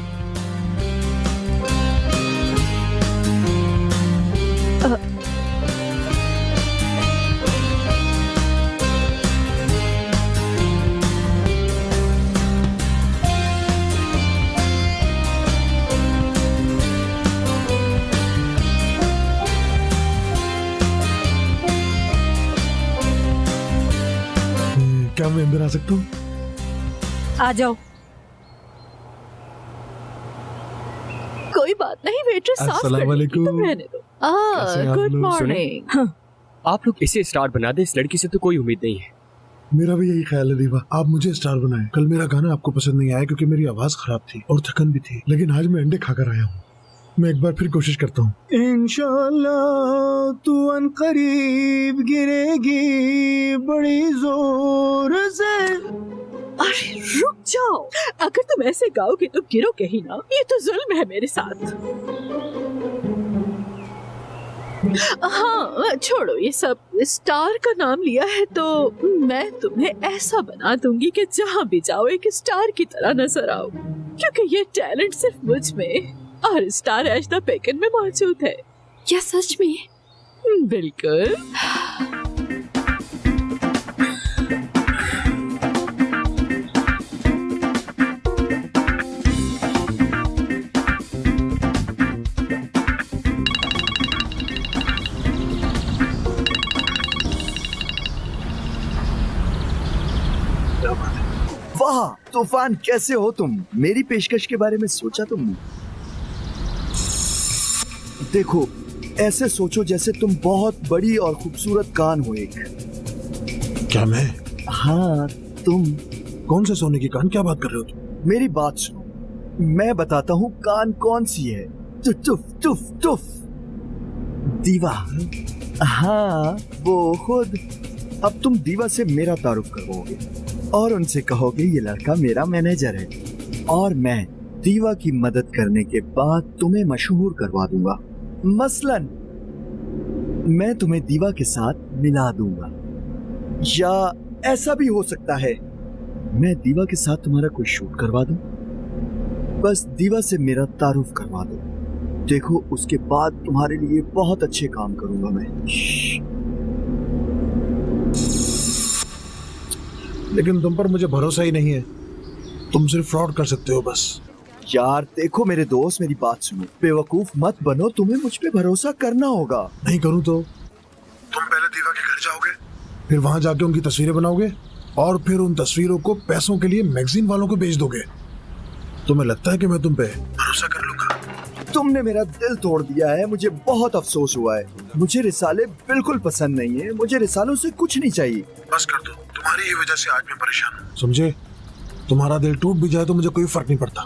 क्या मैं अंदर आ सकता हूँ? आ जाओ। कोई बात नहीं, वेटर साफ कर देगी, तुम रहने दो। Good morning. आप लोग इसे स्टार बना दे, इस लड़की से तो कोई उम्मीद नहीं है। मेरा भी यही ख्याल है दीवा, आप मुझे स्टार बनाएं। कल मेरा गाना आपको पसंद नहीं आया क्योंकि मेरी आवाज खराब थी और थकन भी थी, लेकिन आज मैं अंडे खाकर आया हूँ। मैं एक बार फिर कोशिश करता हूँ। इंशाअल्लाह तू अनकरीब गिरेगी बड़ी जोर से। अरे रुक जाओ, अगर तुम ऐसे गाओगे तो गिरोगे ही ना, ये तो जुल्म है मेरे साथ। हाँ छोड़ो ये सब, स्टार का नाम लिया है तो मैं तुम्हें ऐसा बना दूंगी कि जहाँ भी जाओ एक स्टार की तरह नजर आओ, क्योंकि ये टैलेंट सिर्फ मुझ में और स्टार एज द बेकन में मौजूद है। क्या सच में? बिल्कुल। वाह तूफान, कैसे हो तुम? मेरी पेशकश के बारे में सोचा तुमने? देखो, ऐसे सोचो जैसे तुम बहुत बड़ी और खूबसूरत कान हो एक। क्या मैं? हाँ तुम। कौन से सोने की कान? क्या बात कर रहे हो तुम? मेरी बात सुनो, मैं बताता हूँ कान कौन सी है। टुफ टुफ टुफ दीवा। हाँ वो खुद। अब तुम दीवा से मेरा तारुफ करवाओगे और उनसे कहोगे ये लड़का मेरा मैनेजर है, और मैं दीवा की मदद करने के बाद तुम्हें मशहूर करवा दूंगा। मसलन मैं तुम्हें दीवा के साथ मिला दूंगा, या ऐसा भी हो सकता है मैं दीवा के साथ तुम्हारा कोई शूट करवा दूं। बस दीवा से मेरा तारुफ करवा दो, देखो उसके बाद तुम्हारे लिए बहुत अच्छे काम करूंगा मैं। लेकिन तुम पर मुझे भरोसा ही नहीं है, तुम सिर्फ फ्रॉड कर सकते हो बस। यार देखो मेरे दोस्त, मेरी बात सुनो, बेवकूफ मत बनो, तुम्हें मुझ पे भरोसा करना होगा। नहीं करूँ तो? तुम पहले दीवा के घर जाओगे, फिर वहां जाके उनकी तस्वीरें बनाओगे और फिर उन तस्वीरों को पैसों के लिए मैगजीन वालों को बेच दोगे। तुम्हें लगता है कि मैं तुम पे भरोसा कर लूंगा? तुमने मेरा दिल तोड़ दिया है, मुझे बहुत अफसोस हुआ है। मुझे रिसाले बिल्कुल पसंद नहीं है, मुझे रिसालों से कुछ नहीं चाहिए। बस कर दो, तुम्हारी ही वजह से आज मैं परेशान हूँ, समझे? तुम्हारा दिल टूट भी जाए तो मुझे कोई फर्क नहीं पड़ता,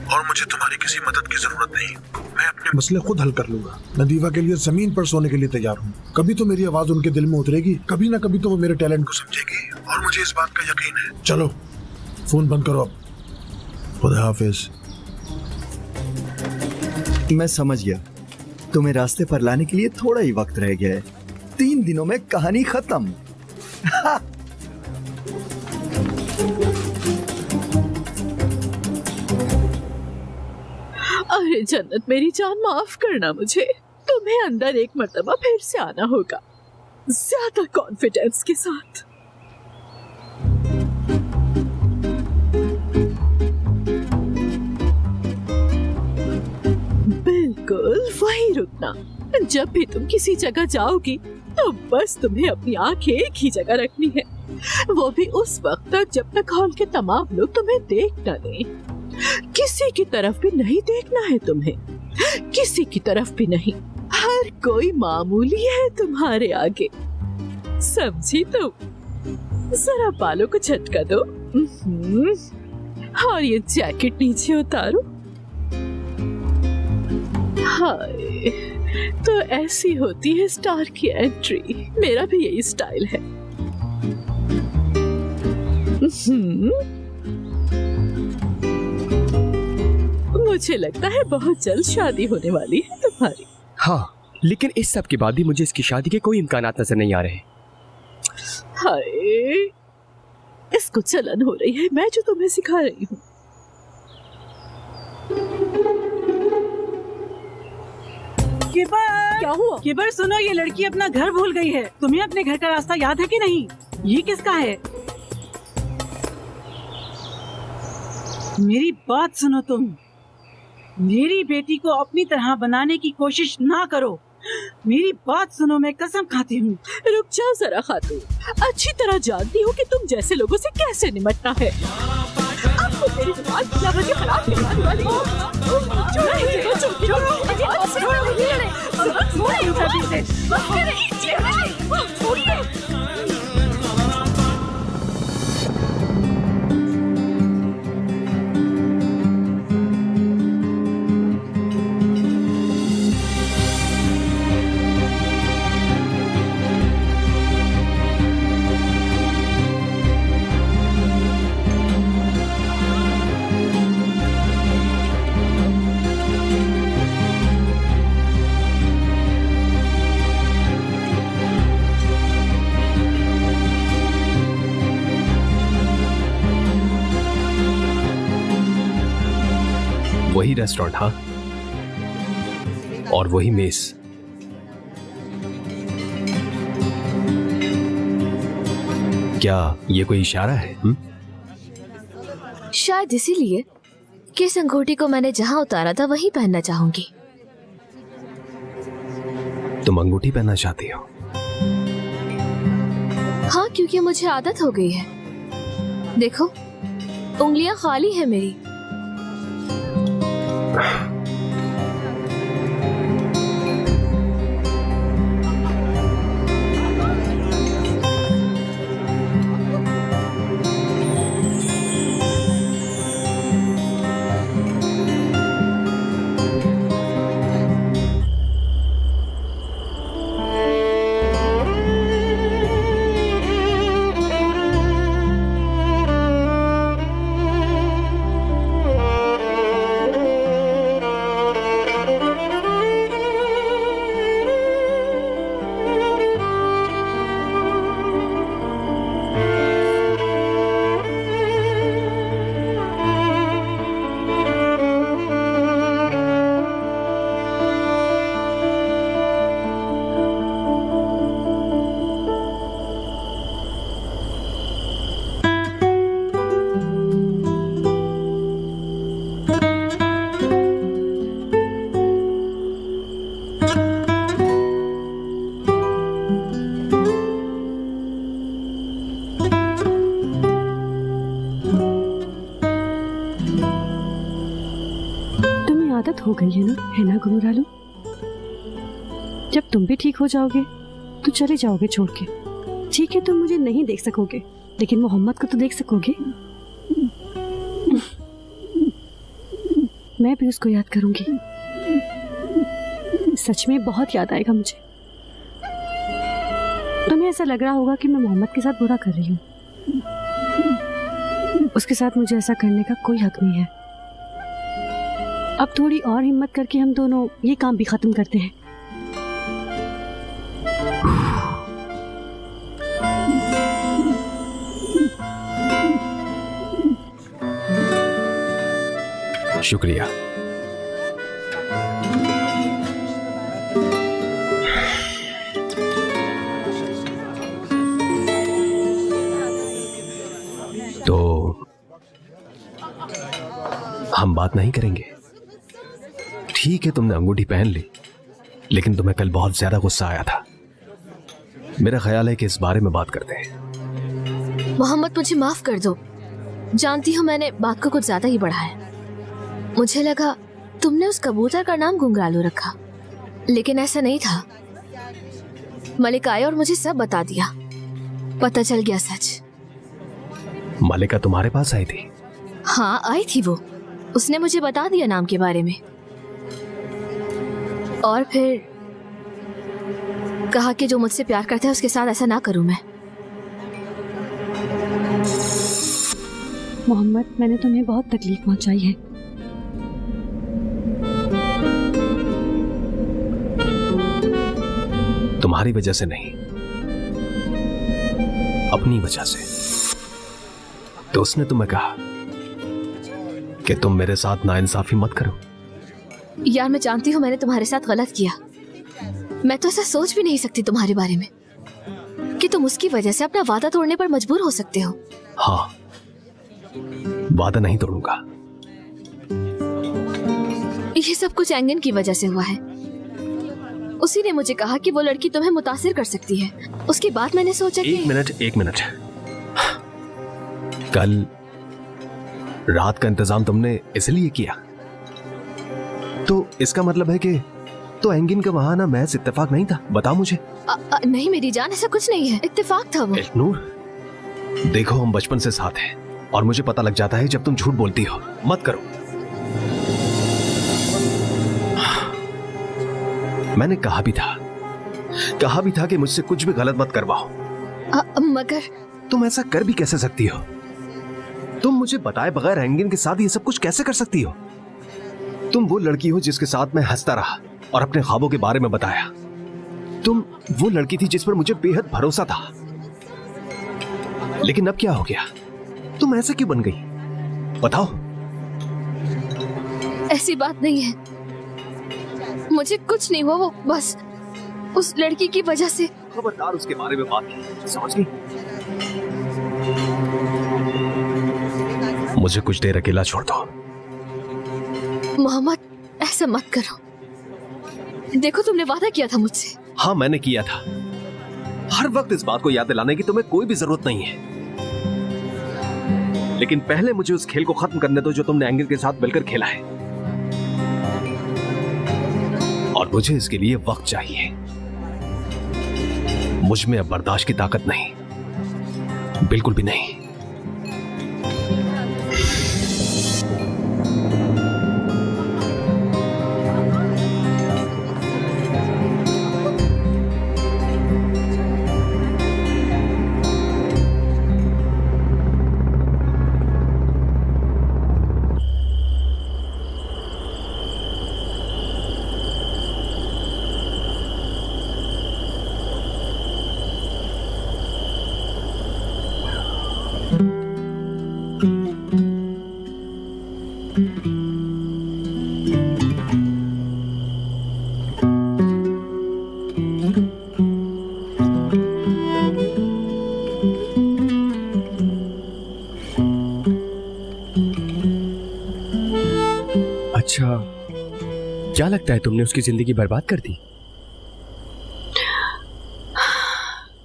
और मुझे तुम्हारी किसी मदद की जरूरत नहीं। मैं अपने मसले खुद हल कर लूंगा। मैं दीवा के लिए जमीन पर सोने के लिए तैयार हूँ। कभी तो मेरी आवाज उनके दिल में उतरेगी, कभी ना कभी तो वो मेरे टैलेंट को समझेगी, और मुझे इस बात का यकीन है। चलो फोन बंद करो अब। खुदा हाफिज। मैं समझ गया, तुम्हें रास्ते पर लाने के लिए थोड़ा ही वक्त रह गया है। 3 दिनों में कहानी खत्म। अरे जन्नत मेरी जान, माफ करना मुझे, तुम्हें अंदर एक मर्तबा फिर से आना होगा, ज्यादा कॉन्फिडेंस के साथ। बिल्कुल वही रुकना। जब भी तुम किसी जगह जाओगी तो बस तुम्हें अपनी आंखें एक ही जगह रखनी है, वो भी उस वक्त तक जब तक हॉल के तमाम लोग तुम्हें देख न दें। किसी की तरफ भी नहीं देखना है तुम्हें, किसी की तरफ भी नहीं। हर कोई मामूली है तुम्हारे आगे, समझी तुम? जरा बालों को झटका दो। और ये जैकेट नीचे उतारो। हाय, तो ऐसी होती है स्टार की एंट्री। मेरा भी यही स्टाइल है। मुझे लगता है बहुत जल्द शादी होने वाली है तुम्हारी। हाँ, लेकिन इस सब के बाद भी मुझे इसकी शादी के कोई इम्कानात नजर नहीं आ रहे। हाय, इसको चलन हो रही है, मैं जो तुम्हें सिखा रही हूँ। क्या हुआ? किबर सुनो, ये लड़की अपना घर भूल गई है। तुम्हें अपने घर का रास्ता याद है कि नहीं? ये किसका है? मेरी बात सुनो तुम। मेरी बेटी को अपनी तरह बनाने की कोशिश ना करो। मेरी बात सुनो, मैं कसम खाती हूँ। रुक जाओ जरा खातून, अच्छी तरह जानती हूँ कि तुम जैसे लोगों से कैसे निपटना है। आपको मेरी जुबान लगा के खराब करने वाली हो। वही रेस्टोरेंट, हाँ, और वही मेस। क्या ये कोई इशारा है? शायद इसीलिए कि इस अंगूठी को मैंने जहां उतारा था वहीं पहनना चाहूंगी। तुम अंगूठी पहनना चाहती हो? हाँ, क्योंकि मुझे आदत हो गई है। देखो, उंगलियां खाली है मेरी। आदत हो गई है ना गुमुरालू? जब तुम भी ठीक हो जाओगे तो चले जाओगे छोड़ के। ठीक है, तुम मुझे नहीं देख सकोगे, लेकिन मोहम्मद को तो देख सकोगे। मैं भी उसको याद करूंगी। सच में बहुत याद आएगा मुझे। तुम्हें ऐसा लग रहा होगा कि मैं मोहम्मद के साथ बुरा कर रही हूँ। उसके साथ मुझे ऐसा करने का कोई हक नहीं है। अब थोड़ी और हिम्मत करके हम दोनों ये काम भी खत्म करते हैं। शुक्रिया। तो हम बात नहीं करेंगे? ठीक है, तुमने अंगूठी पहन ली, लेकिन तुम्हें कल बहुत ज्यादा गुस्सा आया था। मेरा ख्याल है कि इस बारे में बात करते हैं। मोहम्मद, मुझे माफ कर दो। जानती हूँ मैंने बात को कुछ ज्यादा ही बढ़ाया। मुझे लगा तुमने उस कबूतर का नाम घुंघरालू रखा, लेकिन ऐसा नहीं था। मलिक आए और मुझे सब बता दिया। पता चल गया सच। मलिका तुम्हारे पास आई थी? हाँ आई थी वो। उसने मुझे बता दिया नाम के बारे में और फिर कहा कि जो मुझसे प्यार करता है उसके साथ ऐसा ना करूं मैं। मोहम्मद, मैंने तुम्हें बहुत तकलीफ पहुंचाई है। तुम्हारी वजह से नहीं, अपनी वजह से। तो उसने तुम्हें कहा कि तुम मेरे साथ नाइंसाफी मत करो। यार मैं जानती हूँ मैंने तुम्हारे साथ गलत किया। मैं तो ऐसा सोच भी नहीं सकती तुम्हारे बारे में कि तुम उसकी वजह से अपना वादा तोड़ने पर मजबूर हो सकते हो। हाँ, वादा नहीं तोड़ूंगा। ये सब कुछ एंगन की वजह से हुआ है। उसी ने मुझे कहा कि वो लड़की तुम्हें मुतासिर कर सकती है। उसके बाद मैंने सोचा कि एक मिनट। कल रात का इंतजाम तुमने इसलिए किया, तो इसका मतलब है कि तो एंगिन का वहां ना महज इत्तेफाक नहीं था। बताओ मुझे। नहीं मेरी जान, ऐसा कुछ नहीं है, इत्तेफाक था वो। नूर, देखो हम बचपन से साथ हैं और मुझे पता लग जाता है जब तुम झूठ बोलती हो। मत करो। मैंने कहा भी था कि मुझसे कुछ भी गलत मत करवाओ। मगर तुम ऐसा कर भी कैसे सकती हो? तुम मुझे बताए बगैर एंगिन के साथ ये सब कुछ कैसे कर सकती हो? तुम वो लड़की हो जिसके साथ मैं हंसता रहा और अपने ख्वाबों के बारे में बताया। तुम वो लड़की थी जिस पर मुझे बेहद भरोसा था। लेकिन अब क्या हो गया? तुम ऐसे क्यों बन गई? बताओ। ऐसी बात नहीं है, मुझे कुछ नहीं हुआ। वो बस उस लड़की की वजह से। खबरदार उसके बारे में बात की, समझ गई? मुझे कुछ देर अकेला छोड़ दो। मोहम्मद, ऐसा मत करो। देखो तुमने वादा किया था मुझसे। हाँ मैंने किया था। हर वक्त इस बात को याद दिलाने की तुम्हें कोई भी जरूरत नहीं है। लेकिन पहले मुझे उस खेल को खत्म करने दो जो तुमने एंगिन के साथ मिलकर खेला है, और मुझे इसके लिए वक्त चाहिए। मुझ में अब बर्दाश्त की ताकत नहीं, बिल्कुल भी नहीं। अच्छा, क्या लगता है तुमने उसकी जिंदगी बर्बाद कर दी?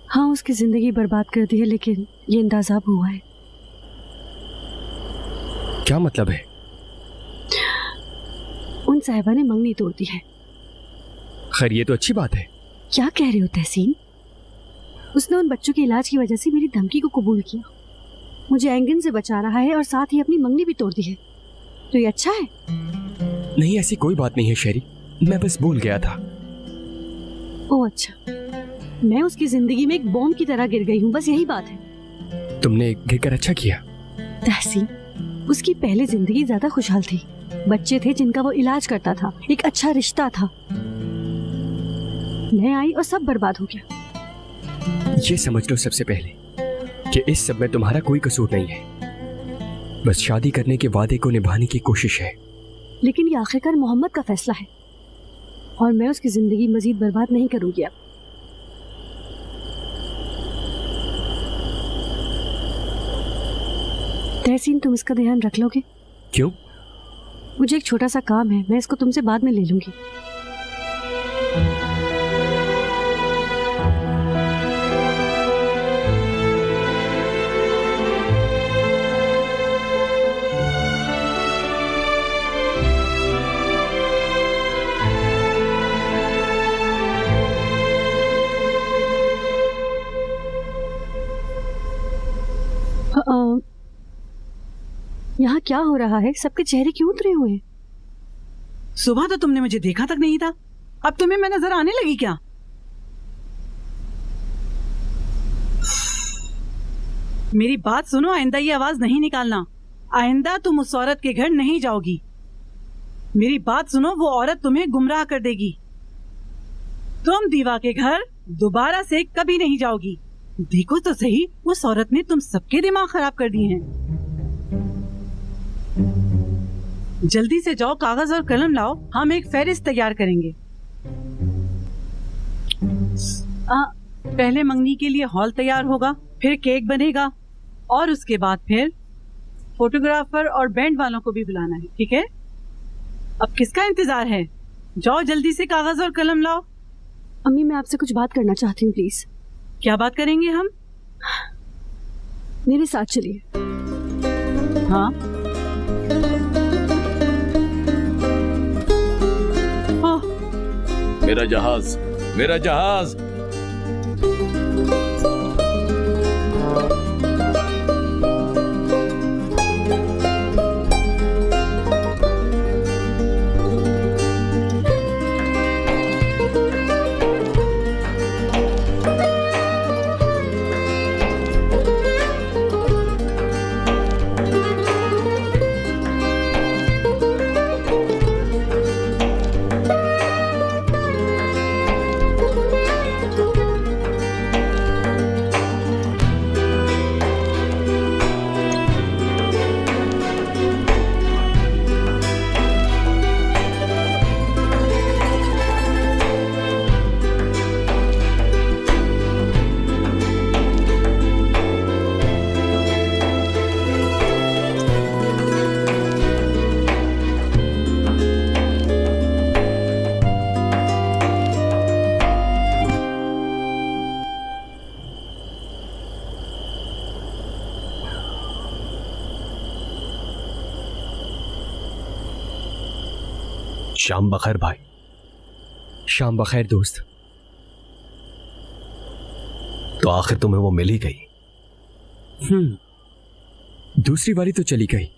हाँ, उसकी जिंदगी बर्बाद कर दी है, लेकिन ये इंतजाम हुआ है। क्या मतलब है? उन साहिबा ने मंगनी तोड़ दी है। खैर ये तो अच्छी बात है। क्या कह रहे हो तहसीन? उसने उन बच्चों के इलाज की वजह से मेरी धमकी को कबूल किया, मुझे एंगन से बचा रहा है और साथ ही अपनी मंगनी भी तोड़ दी है। तो ये अच्छा है? नहीं, ऐसी कोई बात नहीं है शेरी, मैं बस भूल गया था। ओह अच्छा, मैं उसकी जिंदगी में एक बॉम्ब की तरह गिर गई हूँ, बस यही बात है। तुमने गिरकर अच्छा किया। तहसीन, उसकी पहले जिंदगी ज्यादा खुशहाल थी, बच्चे थे जिनका वो इलाज करता था, एक अच्छा रिश्ता था। मैं आई और सब बर्बाद हो गया। ये समझ लो सबसे पहले कि इस सब में तुम्हारा कोई कसूर नहीं है, बस शादी करने के वादे को निभाने की कोशिश है। लेकिन ये आखिरकार मोहम्मद का फैसला है और मैं उसकी जिंदगी मजीद बर्बाद नहीं करूंगी। अब तहसीन, तुम इसका ध्यान रख लोगे? क्यों? मुझे एक छोटा सा काम है, मैं इसको तुमसे बाद में ले लूंगी। यहाँ क्या हो रहा है? सबके चेहरे क्यों उतरे हुए हैं? सुबह तो तुमने मुझे देखा तक नहीं था, अब तुम्हें मैं नजर आने लगी क्या? मेरी बात सुनो, आइंदा ये आवाज नहीं निकालना। आइंदा तुम उस औरत के घर नहीं जाओगी। मेरी बात सुनो, वो औरत तुम्हें गुमराह कर देगी। तुम दीवा के घर दोबारा से कभी नहीं जाओगी। देखो तो सही, उस औरत ने तुम सबके दिमाग खराब कर दिए हैं। जल्दी से जाओ, कागज और कलम लाओ, हम एक फहरिस्त तैयार करेंगे। पहले मंगनी के लिए हॉल तैयार होगा, फिर केक बनेगा और उसके बाद फिर फोटोग्राफर और बैंड वालों को भी बुलाना है, ठीक है? अब किसका इंतजार है? जाओ जल्दी से कागज और कलम लाओ। अम्मी, मैं आपसे कुछ बात करना चाहती हूँ, प्लीज। क्या बात करेंगे हम? मेरे साथ चलिए। हाँ, मेरा जहाज, मेरा जहाज। शाम बखैर भाई। शाम बखैर दोस्त। तो आखिर तुम्हें वो मिल ही गई। दूसरी वाली तो चली गई,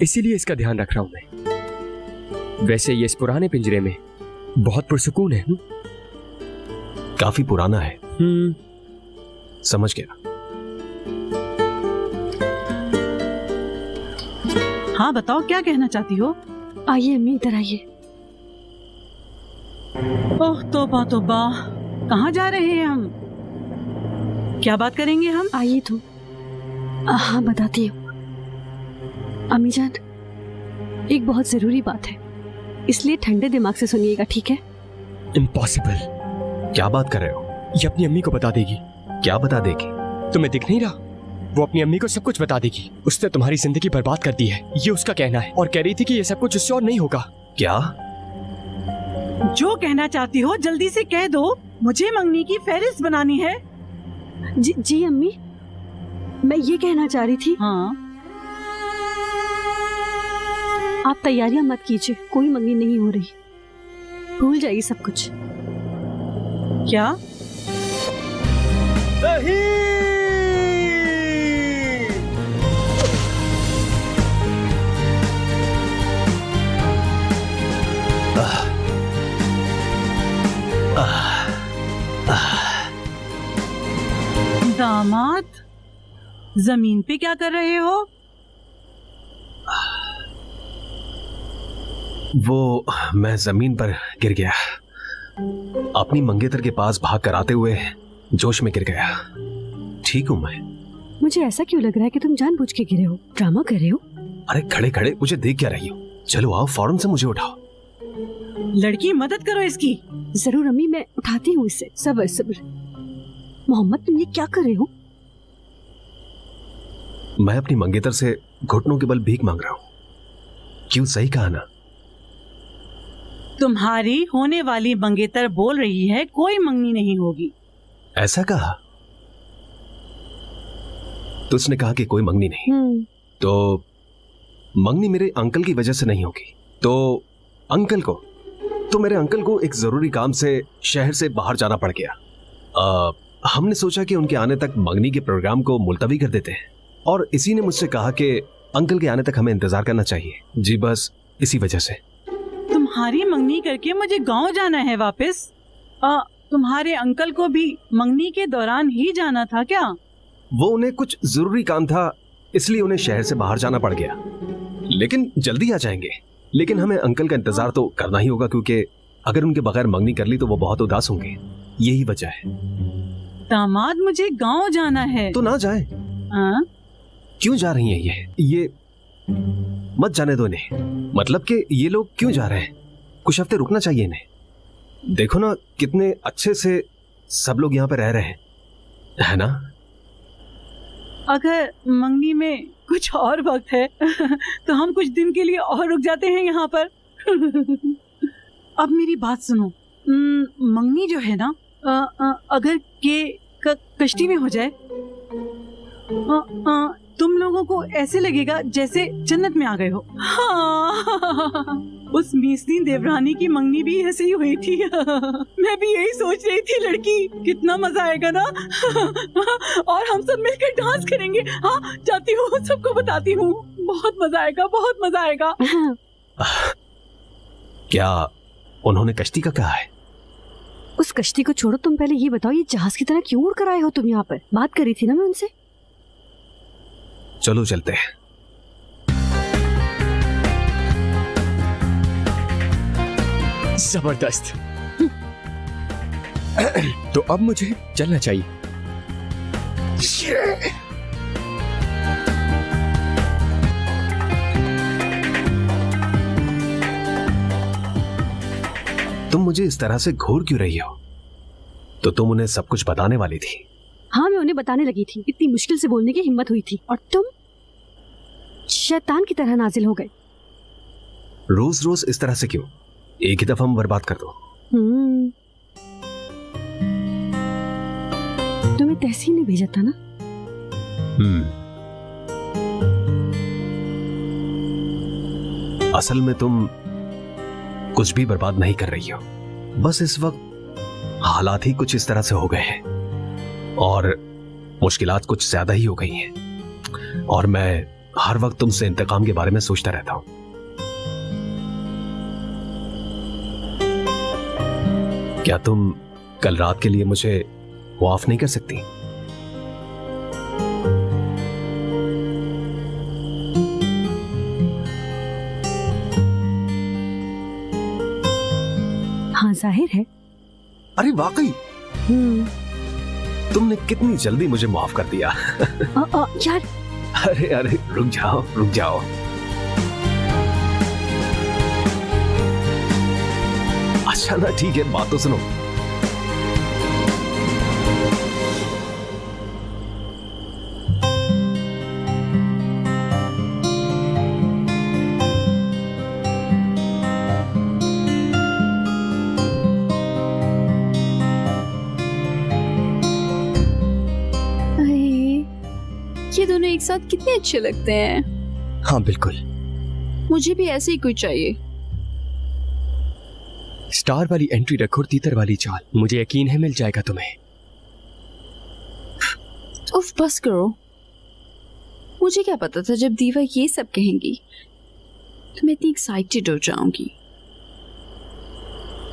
इसीलिए इसका ध्यान रख रहा हूं मैं। वैसे ये इस पुराने पिंजरे में बहुत पुरसुकून है। काफी पुराना है। समझ गया। हाँ बताओ, क्या कहना चाहती हो? आइए अम्मी, इधर आइए। ओह तौबा तौबा, कहाँ जा रहे हैं हम? क्या बात करेंगे हम? आइए तो। हाँ बताती हूँ। अम्मी जान, एक बहुत जरूरी बात है, इसलिए ठंडे दिमाग से सुनिएगा, ठीक है? इम्पॉसिबल। क्या बात कर रहे हो? ये अपनी अम्मी को बता देगी। क्या बता देगी? तुम्हें दिख नहीं रहा? वो अपनी अम्मी को सब कुछ बता देगी। उसने तुम्हारी जिंदगी बर्बाद कर दी है, ये उसका कहना है। और कह रही थी कि ये सब कुछ उससे और नहीं होगा। क्या? जो कहना चाहती हो जल्दी से कह दो। मुझे मंगनी की फहरिस्त बनानी है। जी अम्मी, मैं ये कहना चाह रही थी। हाँ, आप तैयारियां मत कीजिए, कोई मंगनी नहीं हो रही, भूल जाइए सब कुछ। क्या? नहीं। दामाद, जमीन पे क्या कर रहे हो? वो मैं जमीन पर गिर गया। अपनी मंगेतर के पास भाग कर आते हुए जोश में गिर गया। ठीक हूं मैं। मुझे ऐसा क्यों लग रहा है कि तुम जानबूझ के गिरे हो, ड्रामा कर रहे हो? अरे खड़े खड़े मुझे देख क्या रही हो? चलो आओ, फौरन से मुझे उठाओ। लड़की, मदद करो इसकी। जरूर अम्मी, मैं उठाती हूँ इसे। सब्र सब्र। मोहम्मद, तुम ये क्या कर रहे हो? मैं अपनी मंगेतर से घुटनों के बल भीख मांग रहा हूं। क्यों, सही कहा ना? तुम्हारी होने वाली मंगेतर बोल रही है कोई मंगनी नहीं होगी। ऐसा कहा? तो उसने कहा कि कोई मंगनी नहीं। तो मंगनी मेरे अंकल की वजह से नहीं होगी। तो मेरे अंकल को एक जरूरी काम से शहर से बाहर जाना पड़ गया। हमने सोचा कि उनके आने तक मंगनी के प्रोग्राम को मुलतवी कर देते हैं। और इसी ने मुझसे कहा कि अंकल के आने तक हमें इंतजार करना चाहिए। जी बस इसी वजह से। तुम्हारी मंगनी करके मुझे गांव जाना है वापस। तुम्हारे अंकल को भी मंगनी के दौरान ही जाना था क्या? वो उन्हें कुछ जरूरी काम था, इसलिए उन्हें शहर से बाहर जाना पड़ गया, लेकिन जल्दी आ जाएंगे। लेकिन हमें अंकल का इंतजार तो करना ही होगा, क्योंकि अगर उनके बगैर मंगनी कर ली तो वो बहुत उदास होंगे। यही वजह है। दामाद, मुझे गांव जाना है। तो ना जाए। क्यों जा रही हैं ये मत जाने दो इन्हें। मतलब कि ये लोग क्यों जा रहे हैं? कुछ हफ्ते रुकना चाहिए इन्हें। देखो ना कितने अच्छे से सब लोग यहाँ पे रह रहे हैं, है ना? अगर मंगनी में कुछ और वक्त है तो हम कुछ दिन के लिए और रुक जाते हैं यहाँ पर। अब मेरी बात सुनो। मंगनी जो है ना, अगर कश्ती में हो जाए, तुम लोगों को ऐसे लगेगा जैसे जन्नत में आ गए हो। हाँ, उस मीसनी देवरानी की मंगनी भी ऐसे ही हुई थी। मैं भी यही सोच रही थी, लड़की कितना मजा आएगा ना। और हम सब मिलकर डांस करेंगे। हाँ, जाती हूँ, सबको बताती हूँ। बहुत मजा आएगा, बहुत मजा आएगा। क्या उन्होंने कश्ती का कहा है? उस कश्ती को छोड़ो, तुम पहले ये बताओ, ये जहाज की तरह क्यों उड़ कर आए हो तुम यहाँ पर? बात करी थी ना मैं उनसे। चलो चलते हैं। जबरदस्त। तो अब मुझे चलना चाहिए। तुम मुझे इस तरह से घूर क्यों रही हो? तो तुम उन्हें सब कुछ बताने वाली थी। हाँ, मैं उन्हें बताने लगी थी। इतनी मुश्किल से बोलने की हिम्मत हुई थी, और तुम शैतान की तरह नाजिल हो गए। रोज रोज इस तरह से क्यों? एक ही दफा हम बर्बाद कर दो। तुम्हें तहसीन ने भेजा था ना? असल में तुम कुछ भी बर्बाद नहीं कर रही हो। बस इस वक्त हालात ही कुछ इस तरह से हो गए हैं और मुश्किलात कुछ ज्यादा ही हो गई हैं, और मैं हर वक्त तुमसे इंतकाम के बारे में सोचता रहता हूं। क्या तुम कल रात के लिए मुझे माफ नहीं कर सकती? हाँ, जाहिर है। अरे वाकई तुमने कितनी जल्दी मुझे माफ कर दिया। यार, अरे अरे रुक जाओ रुक जाओ। अच्छा ना, ठीक है, बात तो सुनो। ये दोनों एक साथ कितने अच्छे लगते हैं। हाँ बिल्कुल, मुझे भी ऐसे ही कोई चाहिए। स्टार वाली एंट्री रखो और तीतर वाली चाल। मुझे यकीन है मिल जाएगा तुम्हें। उफ, बस करो। मुझे क्या पता था जब दीवा ये सब कहेंगी तो मैं इतनी एक्साइटेड हो जाऊंगी।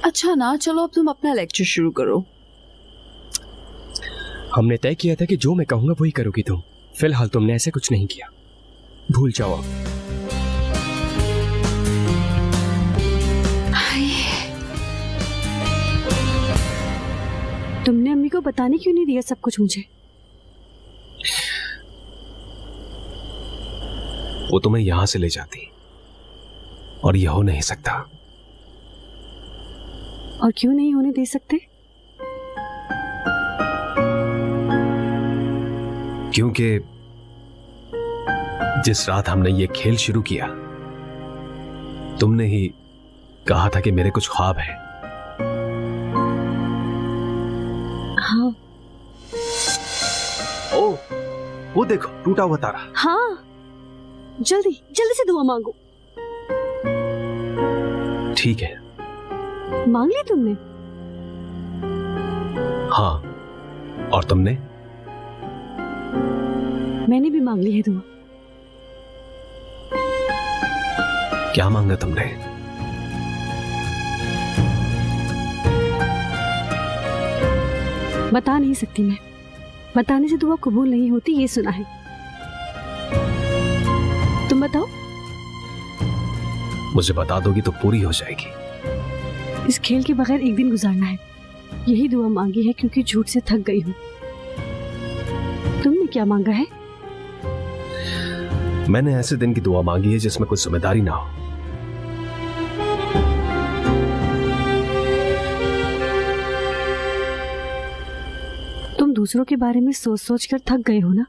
अच्छा ना, चलो अब तुम अपना लेक्चर शुरू करो। हमने तय किया था कि जो मैं कहूंगा वही करोगी तुम। फिलहाल तुमने ऐसे कुछ नहीं किया, भूल जाओ अब। तुमने अम्मी को बताने क्यों नहीं दिया सब कुछ मुझे? वो तुम्हें यहां से ले जाती और यह हो नहीं सकता। और क्यों नहीं होने दे सकते? क्योंकि जिस रात हमने ये खेल शुरू किया तुमने ही कहा था कि मेरे कुछ ख्वाब हैं। हाँ। ओ, वो देखो टूटा हुआ तारा। हाँ, जल्दी जल्दी से दुआ मांगो। ठीक है, मांग ली तुमने? हाँ, और तुमने? मैंने भी मांग ली है दुआ। क्या मांगा तुमने? बता नहीं सकती मैं। बताने से दुआ कबूल नहीं होती, ये सुना है। तुम बताओ। मुझे बता दोगी तो पूरी हो जाएगी। इस खेल के बगैर एक दिन गुजारना है, यही दुआ मांगी है, क्योंकि झूठ से थक गई हूँ। तुमने क्या मांगा है? मैंने ऐसे दिन की दुआ मांगी है जिसमें कोई जिम्मेदारी ना हो। तुम दूसरों के बारे में सोच सोच कर थक गए हो ना?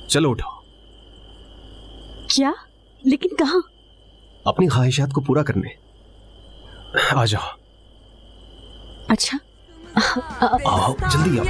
चलो उठो। क्या? लेकिन कहाँ? अपनी ख्वाहिशात को पूरा करने। आ जाओ। अच्छा आओ, जल्दी आओ।